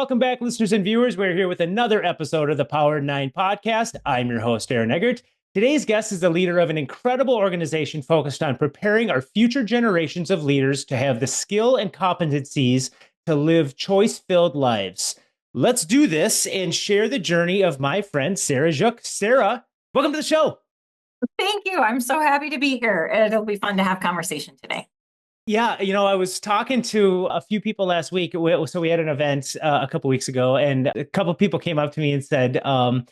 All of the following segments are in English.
welcome back, listeners and viewers. We're here with another episode of the Power 9 podcast. I'm your host, Aaron Eggert. Today's guest is the leader of an incredible organization focused on preparing our future generations of leaders to have the skill and competencies to live choice-filled lives. Let's do this and share the journey of my friend, Sara Dziuk. Sara, welcome to the show. Thank you. I'm so happy to be here. It'll be fun to have conversation today. Yeah, I was talking to a few people last week. So we had an event a couple weeks ago, and a couple of people came up to me and said, I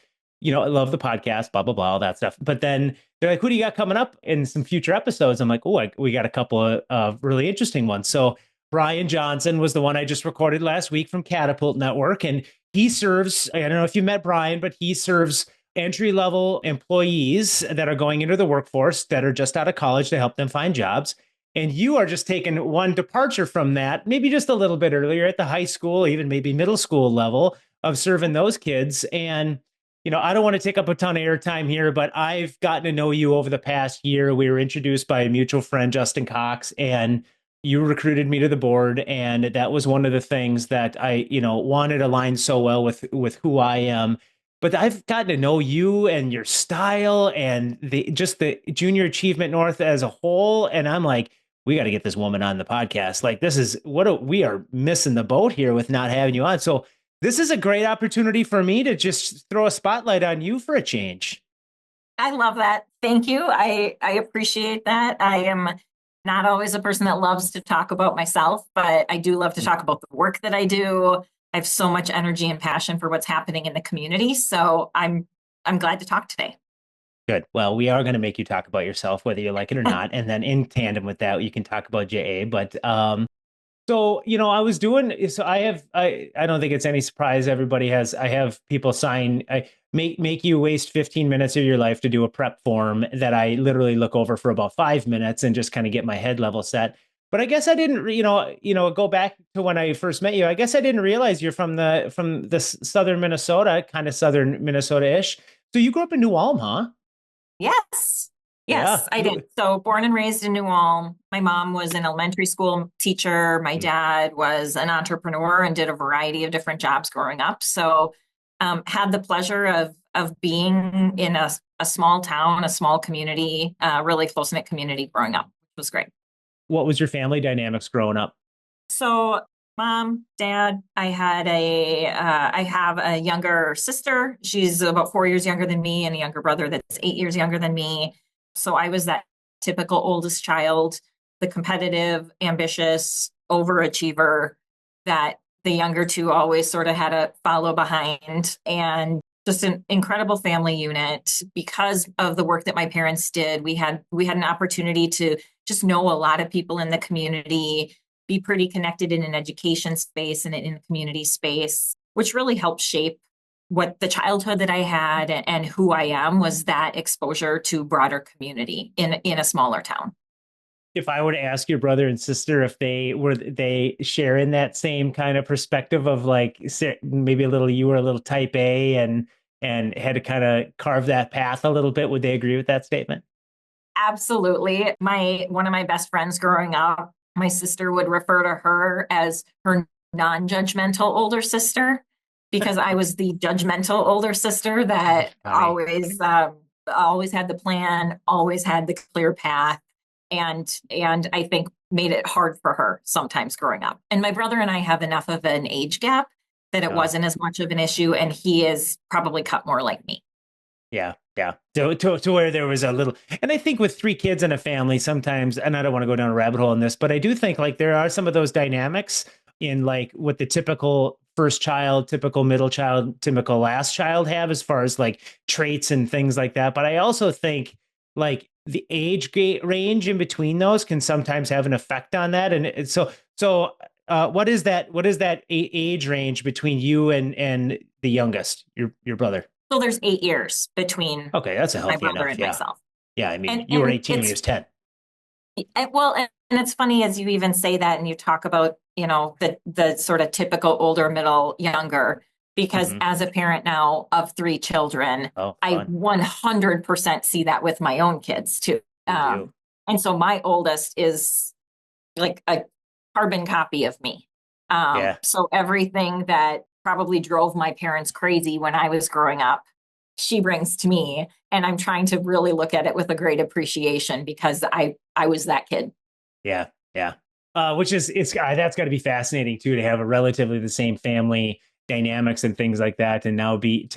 love the podcast, blah, blah, blah, all that stuff. But then they're like, who do you got coming up in some future episodes? I'm like, we got a couple of really interesting ones. So Brian Johnson was the one I just recorded last week from Catapult Network. And he serves, I don't know if you met Brian, but he serves entry-level employees that are going into the workforce that are just out of college to help them find jobs. And you are just taking one departure from that, maybe just a little bit earlier at the high school, even maybe middle school level of serving those kids. And, I don't want to take up a ton of airtime here, but I've gotten to know you over the past year. We were introduced by a mutual friend, Justin Cox, and you recruited me to the board. And that was one of the things that I, wanted to align so well with who I am. But I've gotten to know you and your style and the Junior Achievement North as a whole. And I'm like, we got to get this woman on the podcast. Like, this is we are missing the boat here with not having you on. So this is a great opportunity for me to just throw a spotlight on you for a change. I love that. Thank you. I appreciate that. I am not always a person that loves to talk about myself, but I do love to talk about the work that I do. I have so much energy and passion for what's happening in the community. So I'm glad to talk today. Good. Well, we are going to make you talk about yourself, whether you like it or not. And then in tandem with that, you can talk about JA. But so, I was doing, so I don't think it's any surprise. I have people sign, I make you waste 15 minutes of your life to do a prep form that I literally look over for about 5 minutes and just kind of get my head level set. But I guess I didn't, go back to when I first met you. I guess I didn't realize you're from the southern Minnesota, kind of southern Minnesota-ish. So you grew up in New Ulm, huh? Yes. Yes, Yeah. I did. So born and raised in New Ulm. My mom was an elementary school teacher. My dad was an entrepreneur and did a variety of different jobs growing up. So had the pleasure of being in a small town, a small community, really close-knit community growing up, which was great. What was your family dynamics growing up? So mom, dad, I have a younger sister. She's about 4 years younger than me, and a younger brother that's 8 years younger than me. So I was that typical oldest child, the competitive, ambitious, overachiever that the younger two always sort of had to follow behind. And just an incredible family unit. Because of the work that my parents did, we had an opportunity to just know a lot of people in the community, be pretty connected in an education space and in a community space, which really helped shape what the childhood that I had and who I am, was that exposure to broader community in a smaller town. If I were to ask your brother and sister if they share in that same kind of perspective of like maybe you were a little type A and had to kind of carve that path a little bit, would they agree with that statement? Absolutely. One of my best friends growing up, my sister would refer to her as her non-judgmental older sister, because I was the judgmental older sister that always had the plan, always had the clear path, and I think made it hard for her sometimes growing up. And my brother and I have enough of an age gap that it wasn't as much of an issue, and he is probably cut more like me. Yeah. Yeah. To where there was a little, and I think with 3 kids in a family sometimes, and I don't want to go down a rabbit hole in this, but I do think like there are some of those dynamics in like what the typical first child, typical middle child, typical last child have as far as like traits and things like that. But I also think like the age range in between those can sometimes have an effect on that. And so what is that age range between you and the youngest, your brother? So there's 8 years between that's a healthy my brother enough, and myself. Yeah, I mean, you were 18 when he was 10. And it's funny as you even say that and you talk about, the sort of typical older, middle, younger, because as a parent now of 3 children, I 100% see that with my own kids too. And so my oldest is like a carbon copy of me. So everything that probably drove my parents crazy when I was growing up, she brings to me. And I'm trying to really look at it with a great appreciation because I was that kid. Yeah, yeah. Which is that's got to be fascinating too, to have a relatively the same family dynamics and things like that, and now be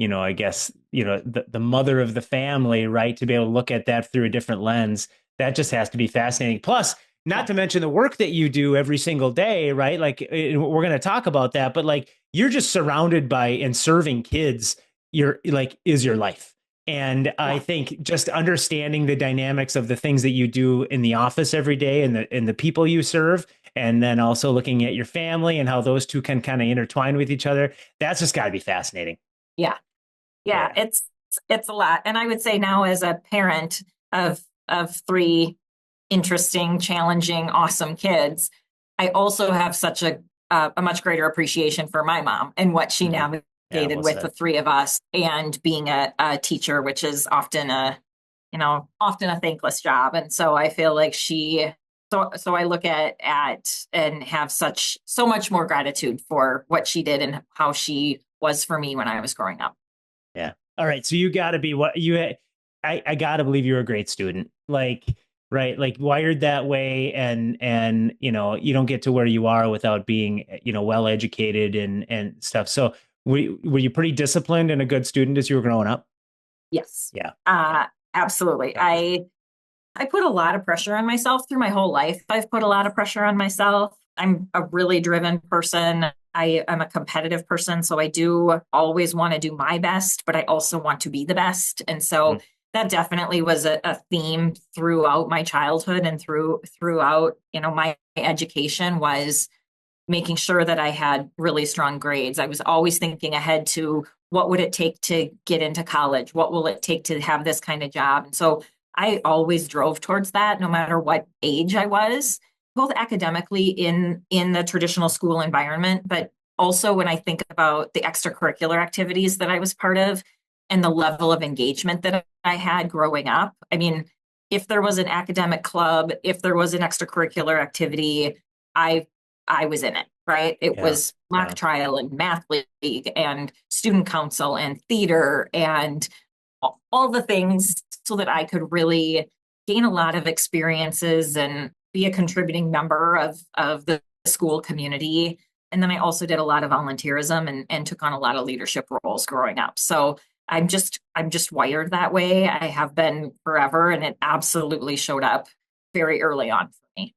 I guess the mother of the family, right? To be able to look at that through a different lens, that just has to be fascinating. Plus, not to mention the work that you do every single day, right? Like we're going to talk about that, but like you're just surrounded by and serving kids. You're like is your life. And I Yeah. think just understanding the dynamics of the things that you do in the office every day and the people you serve, and then also looking at your family and how those two can kind of intertwine with each other, that's just got to be fascinating. Yeah. Yeah. Yeah. It's a lot. And I would say now as a parent of three interesting, challenging, awesome kids, I also have such a much greater appreciation for my mom and what she Mm-hmm. Yeah, navigated well with the said. three of us, and being a teacher, which is often often a thankless job. And so I feel like so I look at and have so much more gratitude for what she did and how she was for me when I was growing up. Yeah. All right. So you got to be what you. I got to believe you're a great student. Like, right, like wired that way, and you don't get to where you are without being well educated and stuff. So were you pretty disciplined and a good student as you were growing up? Yes. Yeah. Yeah. Absolutely. Yeah. I put a lot of pressure on myself through my whole life. I've put a lot of pressure on myself. I'm a really driven person. I am a competitive person. So I do always want to do my best, but I also want to be the best. And so Mhm. that definitely was a theme throughout my childhood and throughout, my education, was making sure that I had really strong grades. I was always thinking ahead to what would it take to get into college? What will it take to have this kind of job? And so I always drove towards that no matter what age I was, both academically in the traditional school environment, but also when I think about the extracurricular activities that I was part of and the level of engagement that I had growing up. I mean, if there was an academic club, if there was an extracurricular activity, I I was in it, right? It Yeah. was mock Yeah. trial and math league and student council and theater and all the things, so that I could really gain a lot of experiences and be a contributing member of the school community. And then I also did a lot of volunteerism and took on a lot of leadership roles growing up. So I'm just wired that way. I have been forever, and it absolutely showed up very early on for me.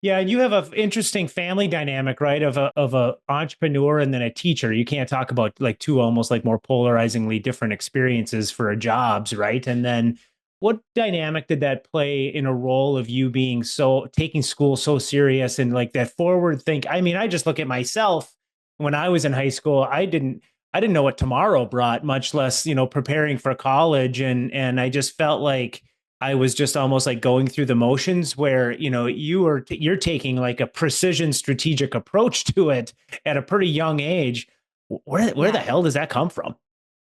Yeah, and you have an interesting family dynamic, right? Of a entrepreneur and then a teacher. You can't talk about like two almost like more polarizingly different experiences for jobs, right? And then what dynamic did that play in a role of you being so taking school so serious and like that forward think? I mean, I just look at myself when I was in high school. I didn't know what tomorrow brought, much less, preparing for college. And I just felt like I was just almost like going through the motions where, you're taking like a precision strategic approach to it at a pretty young age. Where the Yeah. hell does that come from?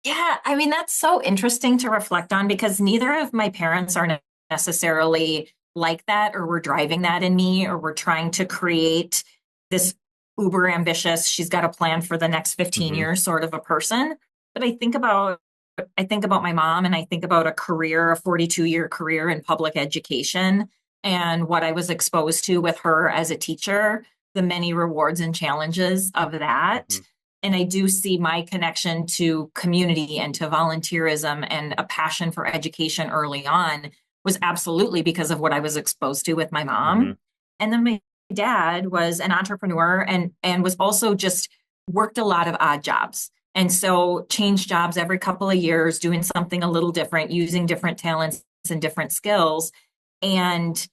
Yeah, I mean, that's so interesting to reflect on because neither of my parents are necessarily like that, or were driving that in me, or were trying to create this uber ambitious, she's got a plan for the next 15 Hmm. years sort of a person. But I think about my mom, and I think about a 42-year career in public education, and what I was exposed to with her as a teacher, the many rewards and challenges of that. Hmm. And I do see my connection to community and to volunteerism and a passion for education early on was absolutely because of what I was exposed to with my Hmm. mom. And then my dad was an entrepreneur and was also just worked a lot of odd jobs. And so changed jobs every couple of years, doing something a little different, using different talents and different skills. And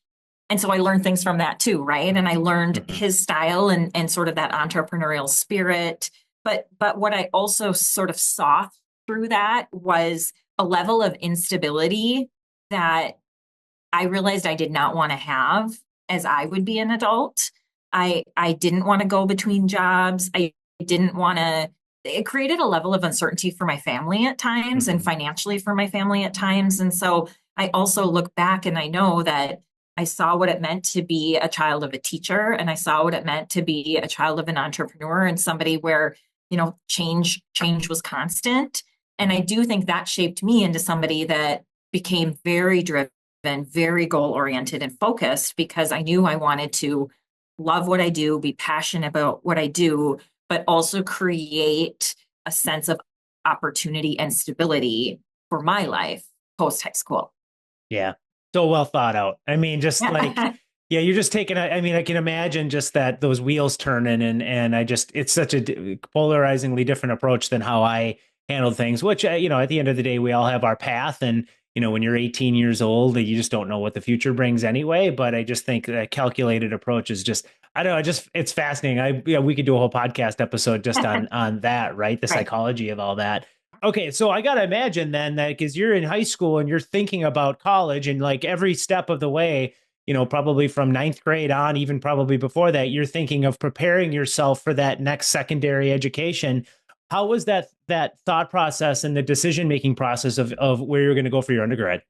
and so I learned things from that too, right? And I learned Hmm. his style and sort of that entrepreneurial spirit. But what I also sort of saw through that was a level of instability that I realized I did not want to have as I would be an adult. I didn't want to go between jobs. I didn't want to. It created a level of uncertainty for my family at times, and Hmm. financially for my family at times. And so I also look back and I know that I saw what it meant to be a child of a teacher, and I saw what it meant to be a child of an entrepreneur and somebody where, change was constant. And I do think that shaped me into somebody that became very driven, very goal oriented and focused, because I knew I wanted to love what I do, be passionate about what I do, but also create a sense of opportunity and stability for my life post high school. Yeah. So well thought out. I mean, just like, Yeah. yeah, you're just taking I mean, I can imagine just that those wheels turning and it's such a polarizingly different approach than how I handled things, which, at the end of the day, we all have our path. And, when you're 18 years old, you just don't know what the future brings anyway. But I just think that calculated approach is just, I don't know, it's fascinating. We could do a whole podcast episode just on that, right? The Right. psychology of all that. Okay, so I got to imagine then that because you're in high school and you're thinking about college and like every step of the way, probably from ninth grade on, even probably before that, you're thinking of preparing yourself for that next secondary education. How was that thought process and the decision making process of where you're going to go for your undergrad?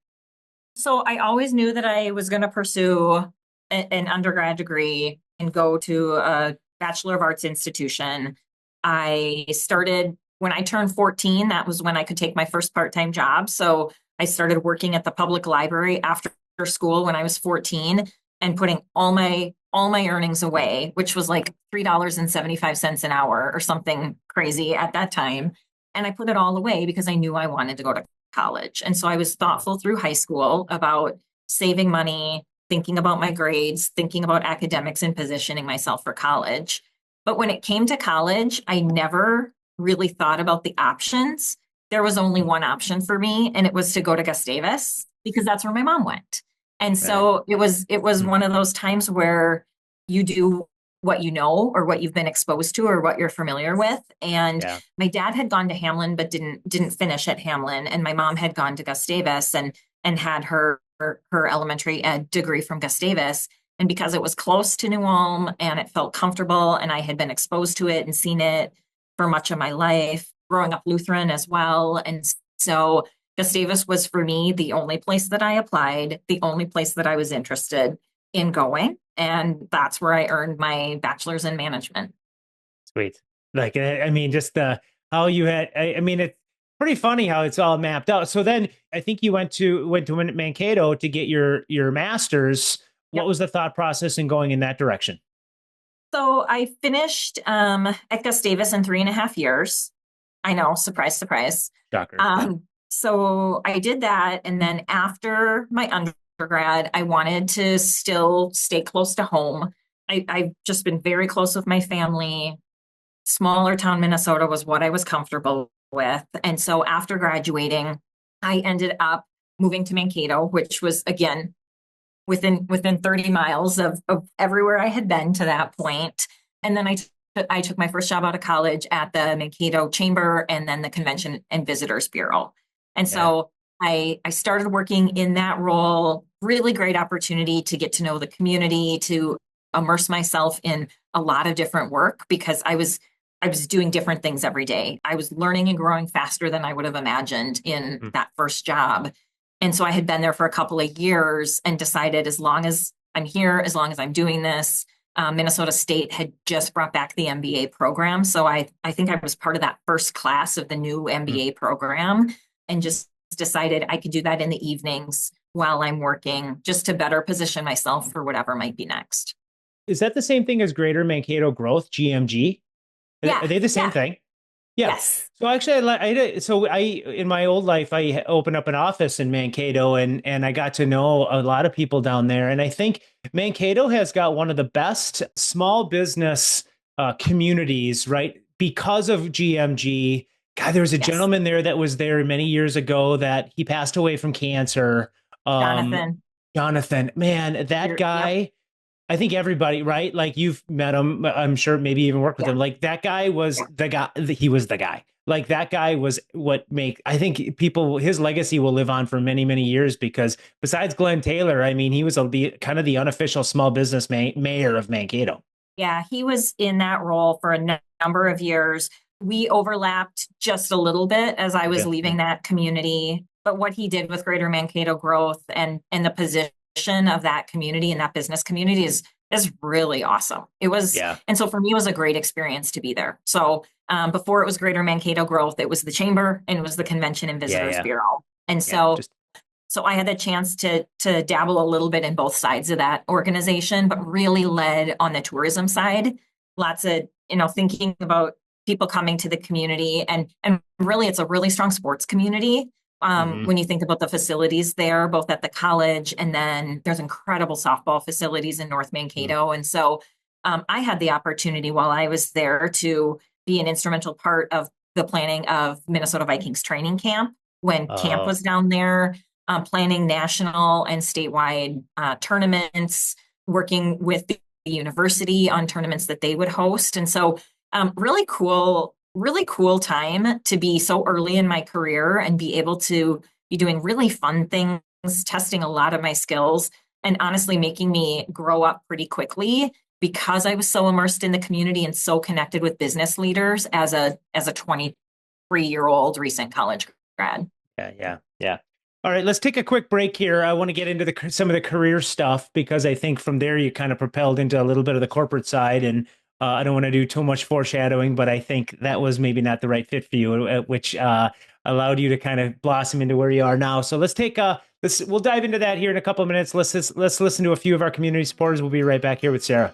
So I always knew that I was going to pursue an undergrad degree and go to a Bachelor of Arts institution. I started when I turned 14. That was when I could take my first part-time job. So I started working at the public library after school when I was 14 and putting all my earnings away, which was like $3.75 an hour or something crazy at that time. And I put it all away because I knew I wanted to go to college. And so I was thoughtful through high school about saving money, thinking about my grades, thinking about academics and positioning myself for college. But when it came to college, I never really thought about the options. There was only one option for me, and it was to go to Gustavus because that's where my mom went. And Right. so it was one of those times where you do what you know or what you've been exposed to or what you're familiar with. And Yeah. my dad had gone to Hamlin but didn't finish at Hamlin, and my mom had gone to Gustavus and had her elementary ed degree from Gustavus. And because it was close to New Ulm and it felt comfortable and I had been exposed to it and seen it for much of my life, growing up Lutheran as well. And so Gustavus was for me the only place that I applied, the only place that I was interested in going. And that's where I earned my bachelor's in management. Sweet. Like, I mean, just how you had, I mean, it's pretty funny how it's all mapped out. So then I think you went to Mankato to get your master's. What Yep. was the thought process in going in that direction? So I finished at Gustavus in 3.5 years. I know, surprise, surprise. Shocker. Yeah. So I did that. And then after my undergrad, I wanted to still stay close to home. I've just been very close with my family. Smaller town Minnesota was what I was comfortable with. And so after graduating, I ended up moving to Mankato, which was again within 30 miles of everywhere I had been to that point. And then I took my first job out of college at the Mankato Chamber and then the Convention and Visitors Bureau. And Yeah. so I started working in that role, really great opportunity to get to know the community, to immerse myself in a lot of different work because I was doing different things every day. I was learning and growing faster than I would have imagined in Mm. that first job. And so I had been there for a couple of years and decided as long as I'm here, as long as I'm doing this, Minnesota State had just brought back the MBA program. So I think I was part of that first class of the new Mm. MBA program and just decided I could do that in the evenings while I'm working just to better position myself for whatever might be next. Is that the same thing as Greater Mankato Growth, GMG? Are Yeah, they the same yeah, thing? Yeah. yes. So actually, in my old life, I opened up an office in Mankato, and I got to know a lot of people down there. And I think Mankato has got one of the best small business communities, right? Because of GMG. God, there was a Yes. gentleman there that was there many years ago that he passed away from cancer. Um, Jonathan, Jonathan, man, that yep. guy. I think everybody, right? Like you've met him, I'm sure maybe even worked with Yeah. him. Like that guy was Yeah. the guy, he was the guy. Like that guy was what I think his legacy will live on for many, many years because besides Glenn Taylor, I mean, he was the kind of the unofficial small business mayor of Mankato. Yeah, he was in that role for a number of years. We overlapped just a little bit as I was Yeah. leaving that community. But what he did with Greater Mankato Growth and the position of that community and that business community is really awesome. It was, Yeah. and so for me, it was a great experience to be there. So before it was Greater Mankato Growth, it was the Chamber and it was the Convention and Visitors Bureau. And so I had the chance to dabble a little bit in both sides of that organization, but really led on the tourism side. Lots of, thinking about people coming to the community, and really it's a really strong sports community. When you think about the facilities there, both at the college, and then there's incredible softball facilities in North Mankato. And so I had the opportunity while I was there to be an instrumental part of the planning of Minnesota Vikings training camp when camp was down there, planning national and statewide tournaments, working with the university on tournaments that they would host. And so really cool time to be so early in my career and be able to be doing really fun things, testing a lot of my skills, and honestly making me grow up pretty quickly because I was so immersed in the community and so connected with business leaders as a 23-year-old recent college grad. Yeah. All right, let's take a quick break here. I want to get into some of the career stuff because I think from there you kind of propelled into a little bit of the corporate side, and I don't want to do too much foreshadowing, but I think that was maybe not the right fit for you, which allowed you to kind of blossom into where you are now. So let's we'll dive into that here in a couple of minutes. Let's listen to a few of our community supporters. We'll be right back here with Sara.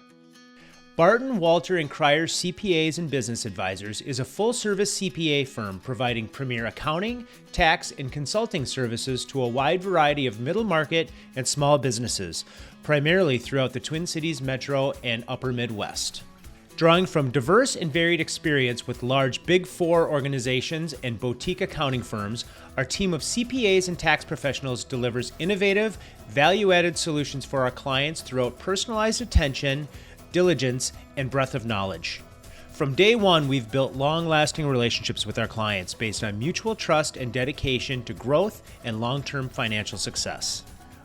Barton, Walter & Cryer CPAs and Business Advisors is a full-service CPA firm providing premier accounting, tax, and consulting services to a wide variety of middle market and small businesses, primarily throughout the Twin Cities Metro and Upper Midwest. Drawing from diverse and varied experience with large Big Four organizations and boutique accounting firms, our team of CPAs and tax professionals delivers innovative, value-added solutions for our clients throughout personalized attention, diligence, and breadth of knowledge. From day one, we've built long-lasting relationships with our clients based on mutual trust and dedication to growth and long-term financial success.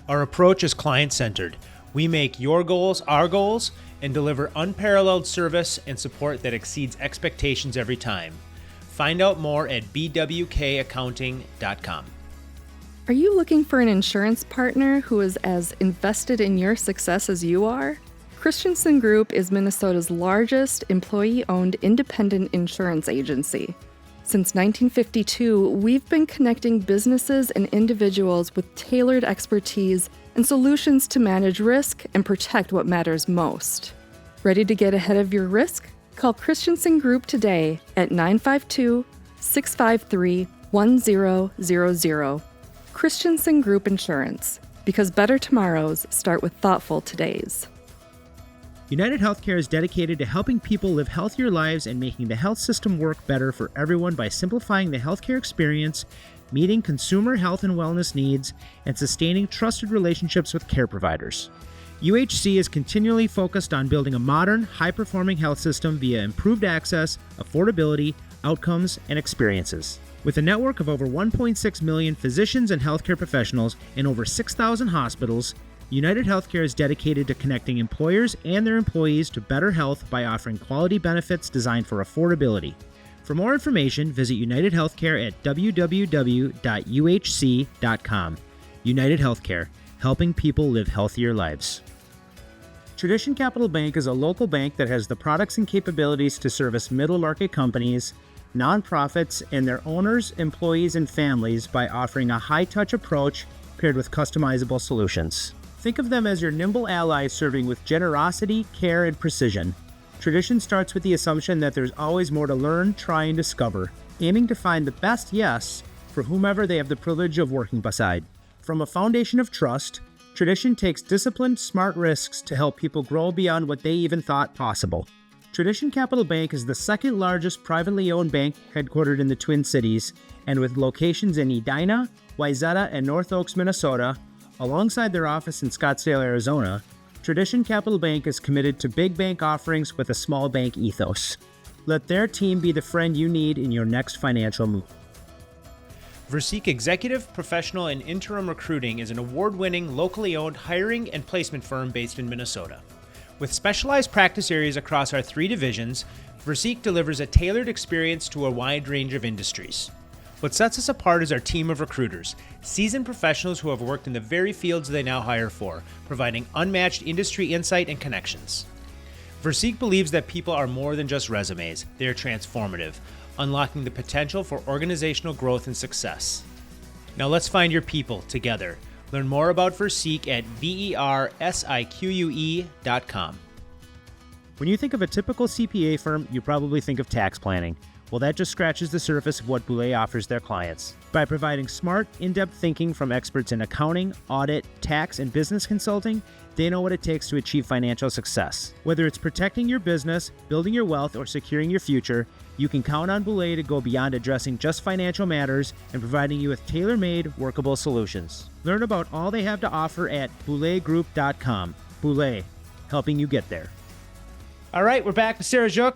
Our approach is client-centered. We make your goals our goals and deliver unparalleled service and support that exceeds expectations every time. Find out more at bwkaccounting.com. Are you looking for an insurance partner who is as invested in your success as you are? Christensen Group is Minnesota's largest employee-owned independent insurance agency. Since 1952, we've been connecting businesses and individuals with tailored expertise and solutions to manage risk and protect what matters most. Ready to get ahead of your risk? Call Christensen Group today at 952-653-1000. Christensen Group Insurance, because better tomorrows start with thoughtful todays. United Healthcare is dedicated to helping people live healthier lives and making the health system work better for everyone by simplifying the healthcare experience, meeting consumer health and wellness needs, and sustaining trusted relationships with care providers. UHC is continually focused on building a modern, high-performing health system via improved access, affordability, outcomes, and experiences. With a network of over 1.6 million physicians and healthcare professionals and over 6,000 hospitals, United Healthcare is dedicated to connecting employers and their employees to better health by offering quality benefits designed for affordability. For more information, visit United Healthcare at www.uhc.com. United Healthcare, helping people live healthier lives. Tradition Capital Bank is a local bank that has the products and capabilities to service middle-market companies, nonprofits, and their owners, employees, and families by offering a high-touch approach paired with customizable solutions. Think of them as your nimble ally serving with generosity, care, and precision. Tradition starts with the assumption that there's always more to learn, try, and discover, aiming to find the best yes for whomever they have the privilege of working beside. From a foundation of trust, Tradition takes disciplined, smart risks to help people grow beyond what they even thought possible. Tradition Capital Bank is the second largest privately owned bank headquartered in the Twin Cities, and with locations in Edina, Wayzata, and North Oaks, Minnesota, alongside their office in Scottsdale, Arizona, Tradition Capital Bank is committed to big bank offerings with a small bank ethos. Let their team be the friend you need in your next financial move. Verseek Executive, Professional, and Interim Recruiting is an award-winning, locally owned hiring and placement firm based in Minnesota. With specialized practice areas across our 3 divisions, Verseek delivers a tailored experience to a wide range of industries. What sets us apart is our team of recruiters, seasoned professionals who have worked in the very fields they now hire for, providing unmatched industry insight and connections. Verseek believes that people are more than just resumes, they are transformative, unlocking the potential for organizational growth and success. Now let's find your people together. Learn more about Verseek at versique.com. When you think of a typical CPA firm, you probably think of tax planning. Well, that just scratches the surface of what Boulay offers their clients. By providing smart, in-depth thinking from experts in accounting, audit, tax, and business consulting, they know what it takes to achieve financial success. Whether it's protecting your business, building your wealth, or securing your future, you can count on Boulay to go beyond addressing just financial matters and providing you with tailor-made, workable solutions. Learn about all they have to offer at bouleygroup.com. Boulay, helping you get there. All right, we're back with Sara Dziuk.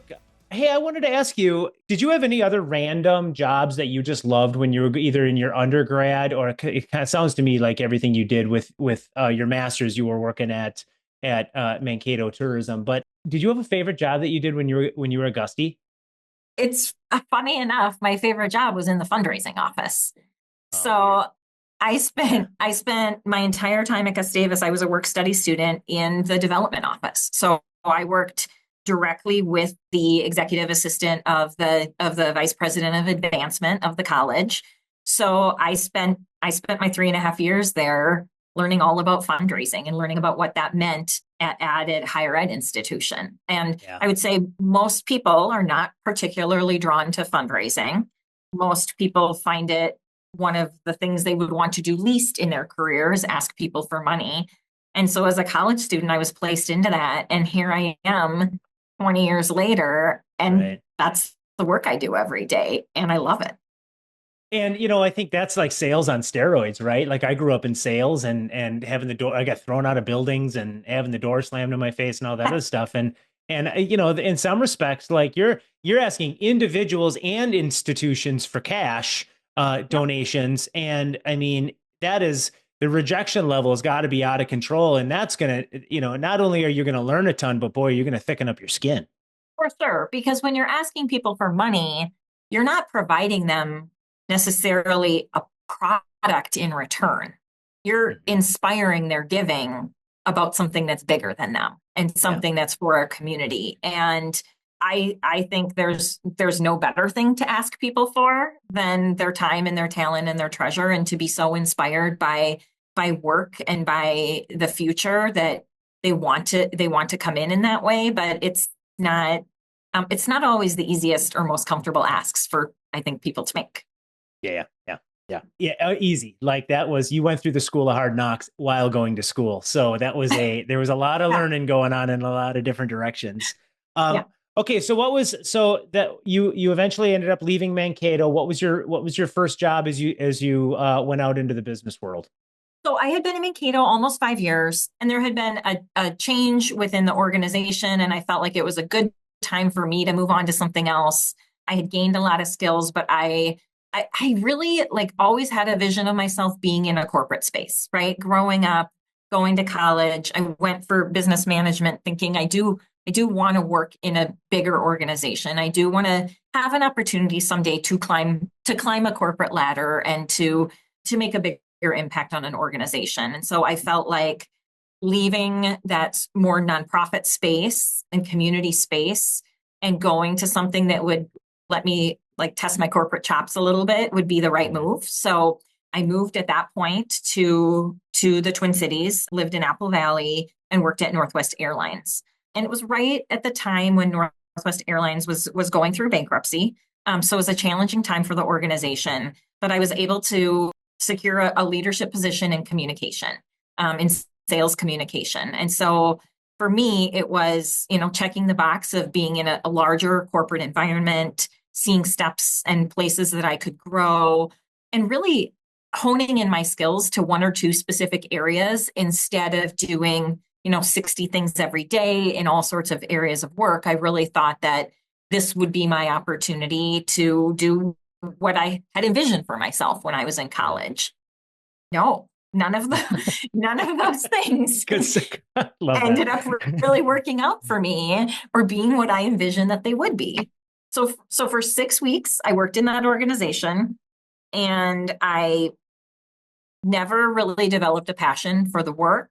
Hey, I wanted to ask you, did you have any other random jobs that you just loved when you were either in your undergrad, or it kind of sounds to me like everything you did with your master's, you were working at Mankato Tourism. But did you have a favorite job that you did when you were a Gustie? It's funny enough, my favorite job was in the fundraising office. So I spent my entire time at Gustavus. I was a work study student in the development office. So I worked directly with the executive assistant of the vice president of advancement of the college. So I spent my 3.5 years there learning all about fundraising and learning about what that meant at a higher ed institution. And I would say most people are not particularly drawn to fundraising. Most people find it one of the things they would want to do least in their careers, ask people for money. And so as a college student, I was placed into that. And here I am 20 years later, and that's the work I do every day. And I love it. And, I think that's like sales on steroids, right? Like I grew up in sales and having the door, I got thrown out of buildings and having the door slammed in my face and all that other stuff. And, in some respects, like you're asking individuals and institutions for cash donations. And I mean, that is, the rejection level has got to be out of control. And that's going to, not only are you going to learn a ton, but boy, you're going to thicken up your skin. For sure. Because when you're asking people for money, you're not providing them necessarily a product in return. You're inspiring their giving about something that's bigger than them and something that's for our community. And I think there's no better thing to ask people for than their time and their talent and their treasure, and to be so inspired by work and by the future that they want to come in that way. But it's not always the easiest or most comfortable asks for, I think, people to make. Yeah. Easy. Like that was, you went through the school of hard knocks while going to school. So that was there was a lot of learning going on in a lot of different directions. Okay. So that you eventually ended up leaving Mankato. What was your first job as you went out into the business world? So I had been in Mankato almost 5 years, and there had been a change within the organization. And I felt like it was a good time for me to move on to something else. I had gained a lot of skills, but I really always had a vision of myself being in a corporate space, right? Growing up, going to college, I went for business management thinking I do want to work in a bigger organization. I do want to have an opportunity someday to climb a corporate ladder and to make a bigger impact on an organization. And so I felt like leaving that more nonprofit space and community space and going to something that would let me test my corporate chops a little bit would be the right move. So I moved at that point to the Twin Cities, lived in Apple Valley, and worked at Northwest Airlines. And it was right at the time when Northwest Airlines was going through bankruptcy. So it was a challenging time for the organization, but I was able to secure a leadership position in communication, in sales communication. And so for me, it was, checking the box of being in a larger corporate environment, seeing steps and places that I could grow, and really honing in my skills to one or two specific areas instead of doing, 60 things every day in all sorts of areas of work. I really thought that this would be my opportunity to do what I had envisioned for myself when I was in college. No, none of those things ended up really working out for me or being what I envisioned that they would be. So for 6 weeks, I worked in that organization. And I never really developed a passion for the work.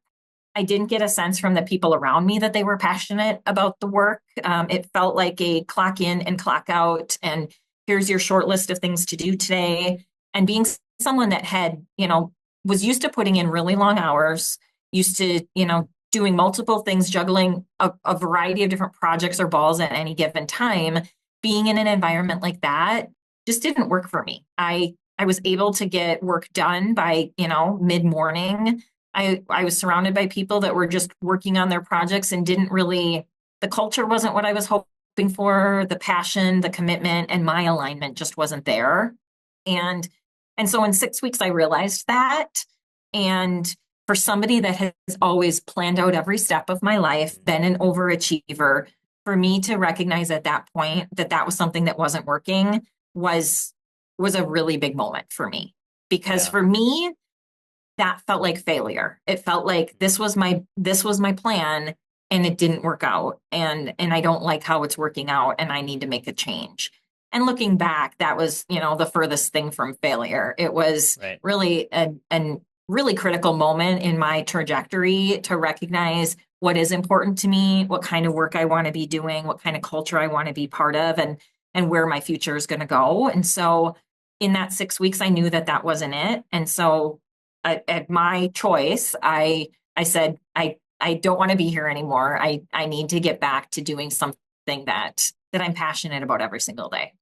I didn't get a sense from the people around me that they were passionate about the work. It felt like a clock in and clock out, and here's your short list of things to do today. And being someone that had, was used to putting in really long hours, used to, doing multiple things, juggling a variety of different projects or balls at any given time, being in an environment like that just didn't work for me. I was able to get work done by, mid-morning. I was surrounded by people that were just working on their projects and the culture wasn't what I was hoping for, the passion, the commitment, and my alignment just wasn't there. And so in 6 weeks, I realized that. And for somebody that has always planned out every step of my life, been an overachiever, for me to recognize at that point that was something that wasn't working was a really big moment for me. Because for me, that felt like failure. It felt like this was my plan and it didn't work out. And I don't like how it's working out and I need to make a change. And looking back, that was, the furthest thing from failure. It was really a really critical moment in my trajectory to recognize what is important to me, what kind of work I want to be doing, what kind of culture I want to be part of, and where my future is going to go. And so in that 6 weeks, I knew that wasn't it. And so at my choice, I said, I don't want to be here anymore. I need to get back to doing something that I'm passionate about every single day.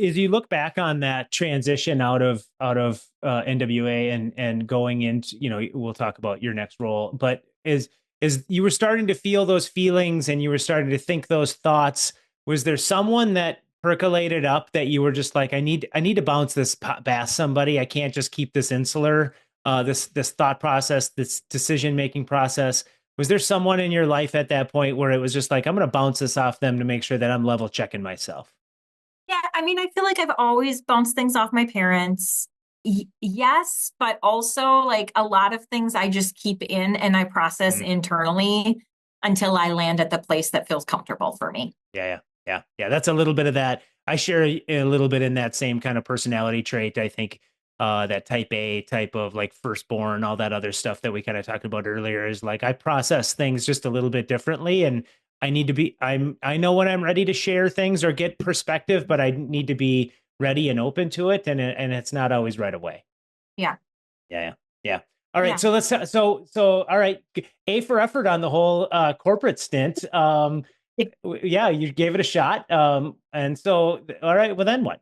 As you look back on that transition out of NWA and going into, we'll talk about your next role, but as you were starting to feel those feelings and you were starting to think those thoughts, was there someone that percolated up that you were just like, I need to bounce this past somebody. I can't just keep this insular, this thought process, this decision-making process. Was there someone in your life at that point where it was just like, I'm going to bounce this off them to make sure that I'm level checking myself? Yeah, I mean, I feel like I've always bounced things off my parents. Yes, but also like a lot of things I just keep in and I process internally until I land at the place that feels comfortable for me. Yeah. That's a little bit of that. I share a little bit in that same kind of personality trait. I think that type A type of like firstborn, all that other stuff that we kind of talked about earlier is like, I process things just a little bit differently. And I need to be, I know when I'm ready to share things or get perspective, but I need to be ready and open to it. And it's not always right away. Yeah. All right. So all right. A for effort on the whole corporate stint. Yeah, you gave it a shot. And so, all right, well then what?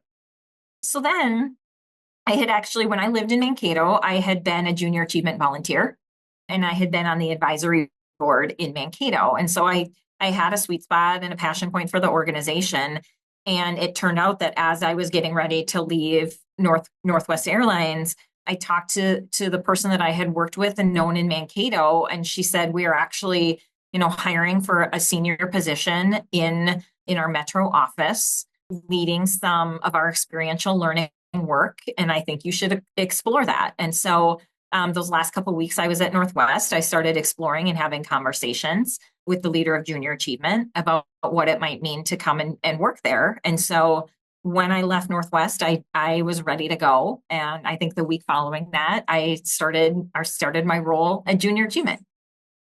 So then I had actually, when I lived in Mankato, I had been a junior achievement volunteer and I had been on the advisory board in Mankato. And so I had a sweet spot and a passion point for the organization. And it turned out that as I was getting ready to leave Northwest Airlines, I talked to the person that I had worked with and known in Mankato. And she said, we are actually, hiring for a senior position in our metro office, leading some of our experiential learning work. And I think you should explore that. And so those last couple of weeks I was at Northwest, I started exploring and having conversations with the leader of junior achievement about what it might mean to come and work there. And so when I left Northwest, I was ready to go. And I think the week following that, I started my role at junior achievement.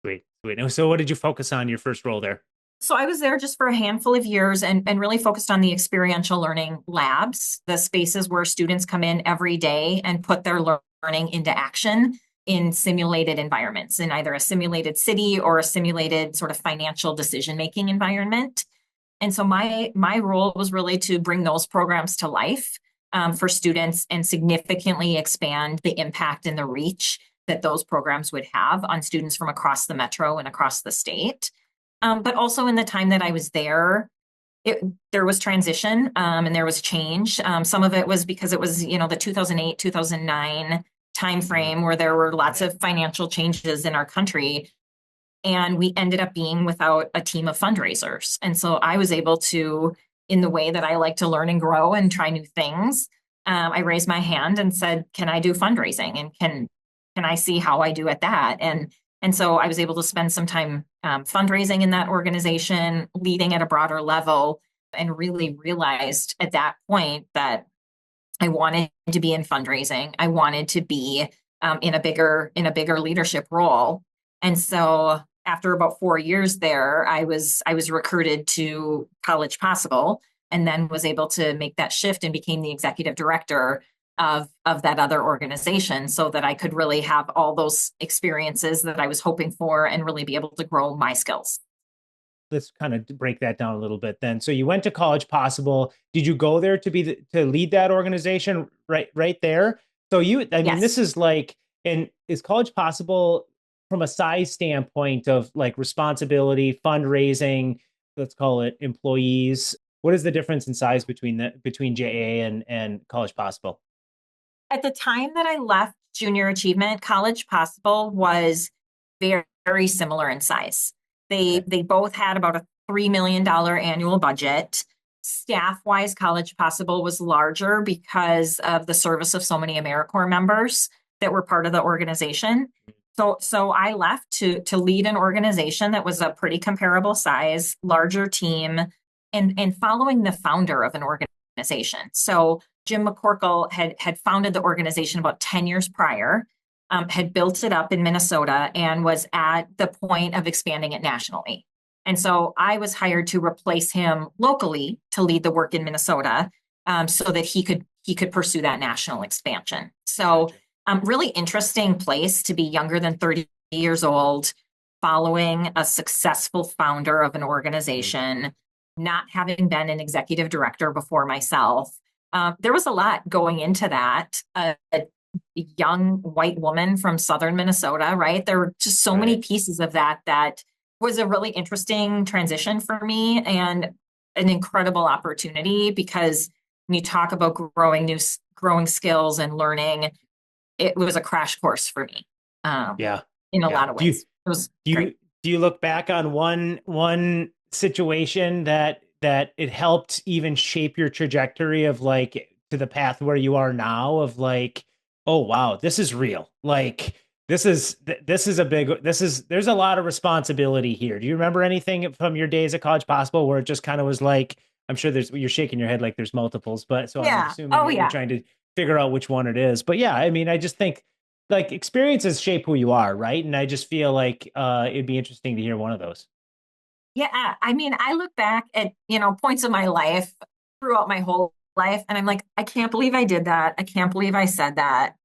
Sweet. So what did you focus on your first role there? So I was there just for a handful of years and really focused on the experiential learning labs, the spaces where students come in every day and put their learning into action in simulated environments, in either a simulated city or a simulated sort of financial decision-making environment. And so my role was really to bring those programs to life for students and significantly expand the impact and the reach that those programs would have on students from across the metro and across the state. But also in the time that I was there, there was transition and there was change. Some of it was because it was, the 2008, 2009 timeframe where there were lots of financial changes in our country. And we ended up being without a team of fundraisers. And so I was able to, in the way that I like to learn and grow and try new things, I raised my hand and said, can I do fundraising? And can I see how I do at that? And so I was able to spend some time fundraising in that organization, leading at a broader level, and really realized at that point that I wanted to be in fundraising. I wanted to be in a bigger leadership role. And so after about 4 years there, I was recruited to College Possible, and then was able to make that shift and became the executive director of that other organization, so that I could really have all those experiences that I was hoping for and really be able to grow my skills. Let's kind of break that down a little bit then. So you went to College Possible. Did you go there to lead that organization right there? So I mean, this Yes. is like, and is College Possible from a size standpoint of like responsibility, fundraising, let's call it employees? What is the difference in size between JA and College Possible? At the time that I left Junior Achievement, College Possible was very, very similar in size. Okay. They both had about a $3 million annual budget. Staff-wise, College Possible was larger because of the service of so many AmeriCorps members that were part of the organization. So I left to lead an organization that was a pretty comparable size, larger team, and following the founder of an organization. So Jim McCorkle had founded the organization about 10 years prior, had built it up in Minnesota, and was at the point of expanding it nationally. And so I was hired to replace him locally to lead the work in Minnesota, so that he could pursue that national expansion. So really interesting place to be younger than 30 years old, following a successful founder of an organization, not having been an executive director before myself. There was a lot going into that. A young white woman from southern Minnesota, right? There were just so many pieces of that was a really interesting transition for me, and an incredible opportunity, because when you talk about growing skills and learning, it was a crash course for me. In a lot of ways. It was great. Do you look back on one situation that it helped even shape your trajectory of like to the path where you are now, of like, oh wow, this is real. Like there's a lot of responsibility here. Do you remember anything from your days at College Possible where it just kind of was like, I'm sure you're shaking your head like there's multiples, but so I'm assuming you're trying to figure out which one it is. But yeah, I mean, I just think like experiences shape who you are, right? And I just feel like it'd be interesting to hear one of those. Yeah, I mean, I look back at, points of my life throughout my whole life, and I'm like, I can't believe I did that. I can't believe I said that.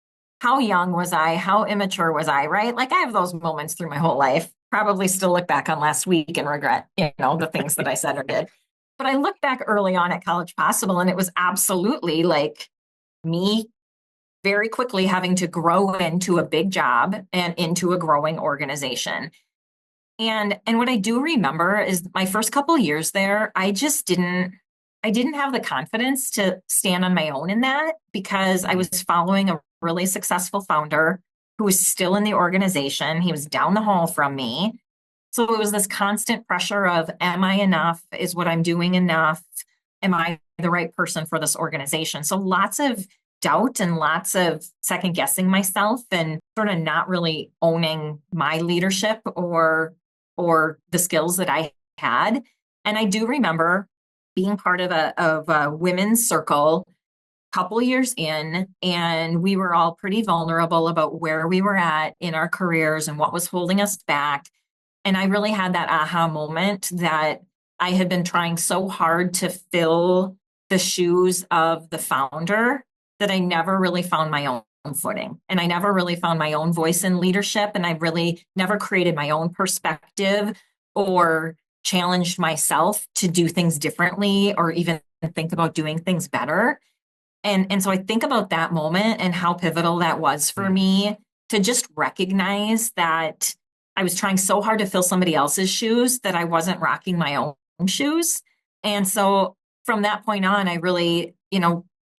How young was I? How immature was I, right? Like I have those moments through my whole life. Probably still look back on last week and regret, the things that I said or did. But I look back early on at College Possible, and it was absolutely like me very quickly having to grow into a big job and into a growing organization. And what I do remember is my first couple of years there, I didn't have the confidence to stand on my own in that, because I was following a really successful founder who was still in the organization. He was down the hall from me. So it was this constant pressure of, am I enough? Is what I'm doing enough? Am I the right person for this organization? So lots of doubt and lots of second guessing myself, and sort of not really owning my leadership or the skills that I had. And I do remember being part of a women's circle a couple years in, and we were all pretty vulnerable about where we were at in our careers and what was holding us back. And I really had that aha moment that I had been trying so hard to fill the shoes of the founder that I never really found my own footing. And I never really found my own voice in leadership. And I really never created my own perspective or challenged myself to do things differently or even think about doing things better. And so I think about that moment and how pivotal that was for me to just recognize that I was trying so hard to fill somebody else's shoes that I wasn't rocking my own shoes. And so from that point on, I really,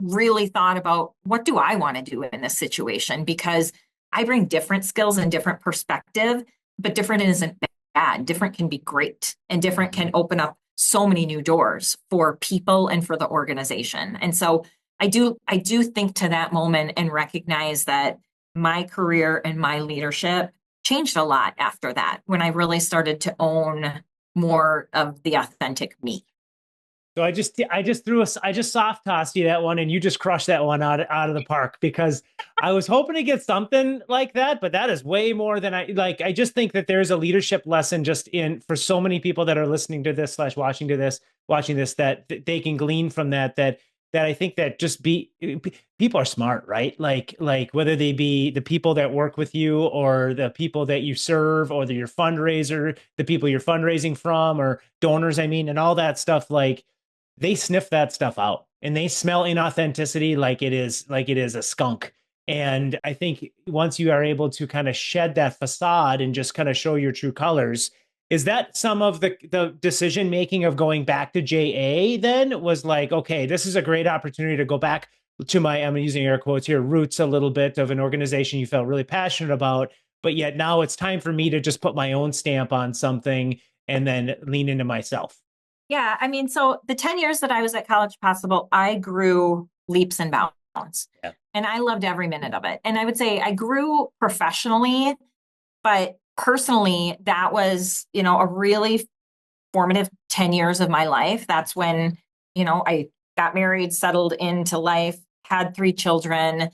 really thought about, what do I want to do in this situation? Because I bring different skills and different perspective, but different isn't bad. Different can be great, and different can open up so many new doors for people and for the organization. And so I do think to that moment and recognize that my career and my leadership changed a lot after that, when I really started to own more of the authentic me. So I just soft tossed you that one, and you just crushed that one out of the park, because I was hoping to get something like that, but that is way more than I like. I just think that there's a leadership lesson just in for so many people that are listening to this / watching this, that they can glean from that I think that just people are smart, right? Like whether they be the people that work with you, or the people that you serve, or your fundraiser, the people you're fundraising from, or donors, I mean, and all that stuff, like they sniff that stuff out, and they smell inauthenticity like it is a skunk. And I think once you are able to kind of shed that facade and just kind of show your true colors, is that some of the decision making of going back to JA then was like, okay, this is a great opportunity to go back to my, I'm using air quotes here, roots a little bit of an organization you felt really passionate about, but yet now it's time for me to just put my own stamp on something and then lean into myself. Yeah, I mean, so the 10 years that I was at College Possible, I grew leaps and bounds. Yeah. And I loved every minute of it. And I would say I grew professionally, but personally, that was, a really formative 10 years of my life. That's when, I got married, settled into life, had 3 children.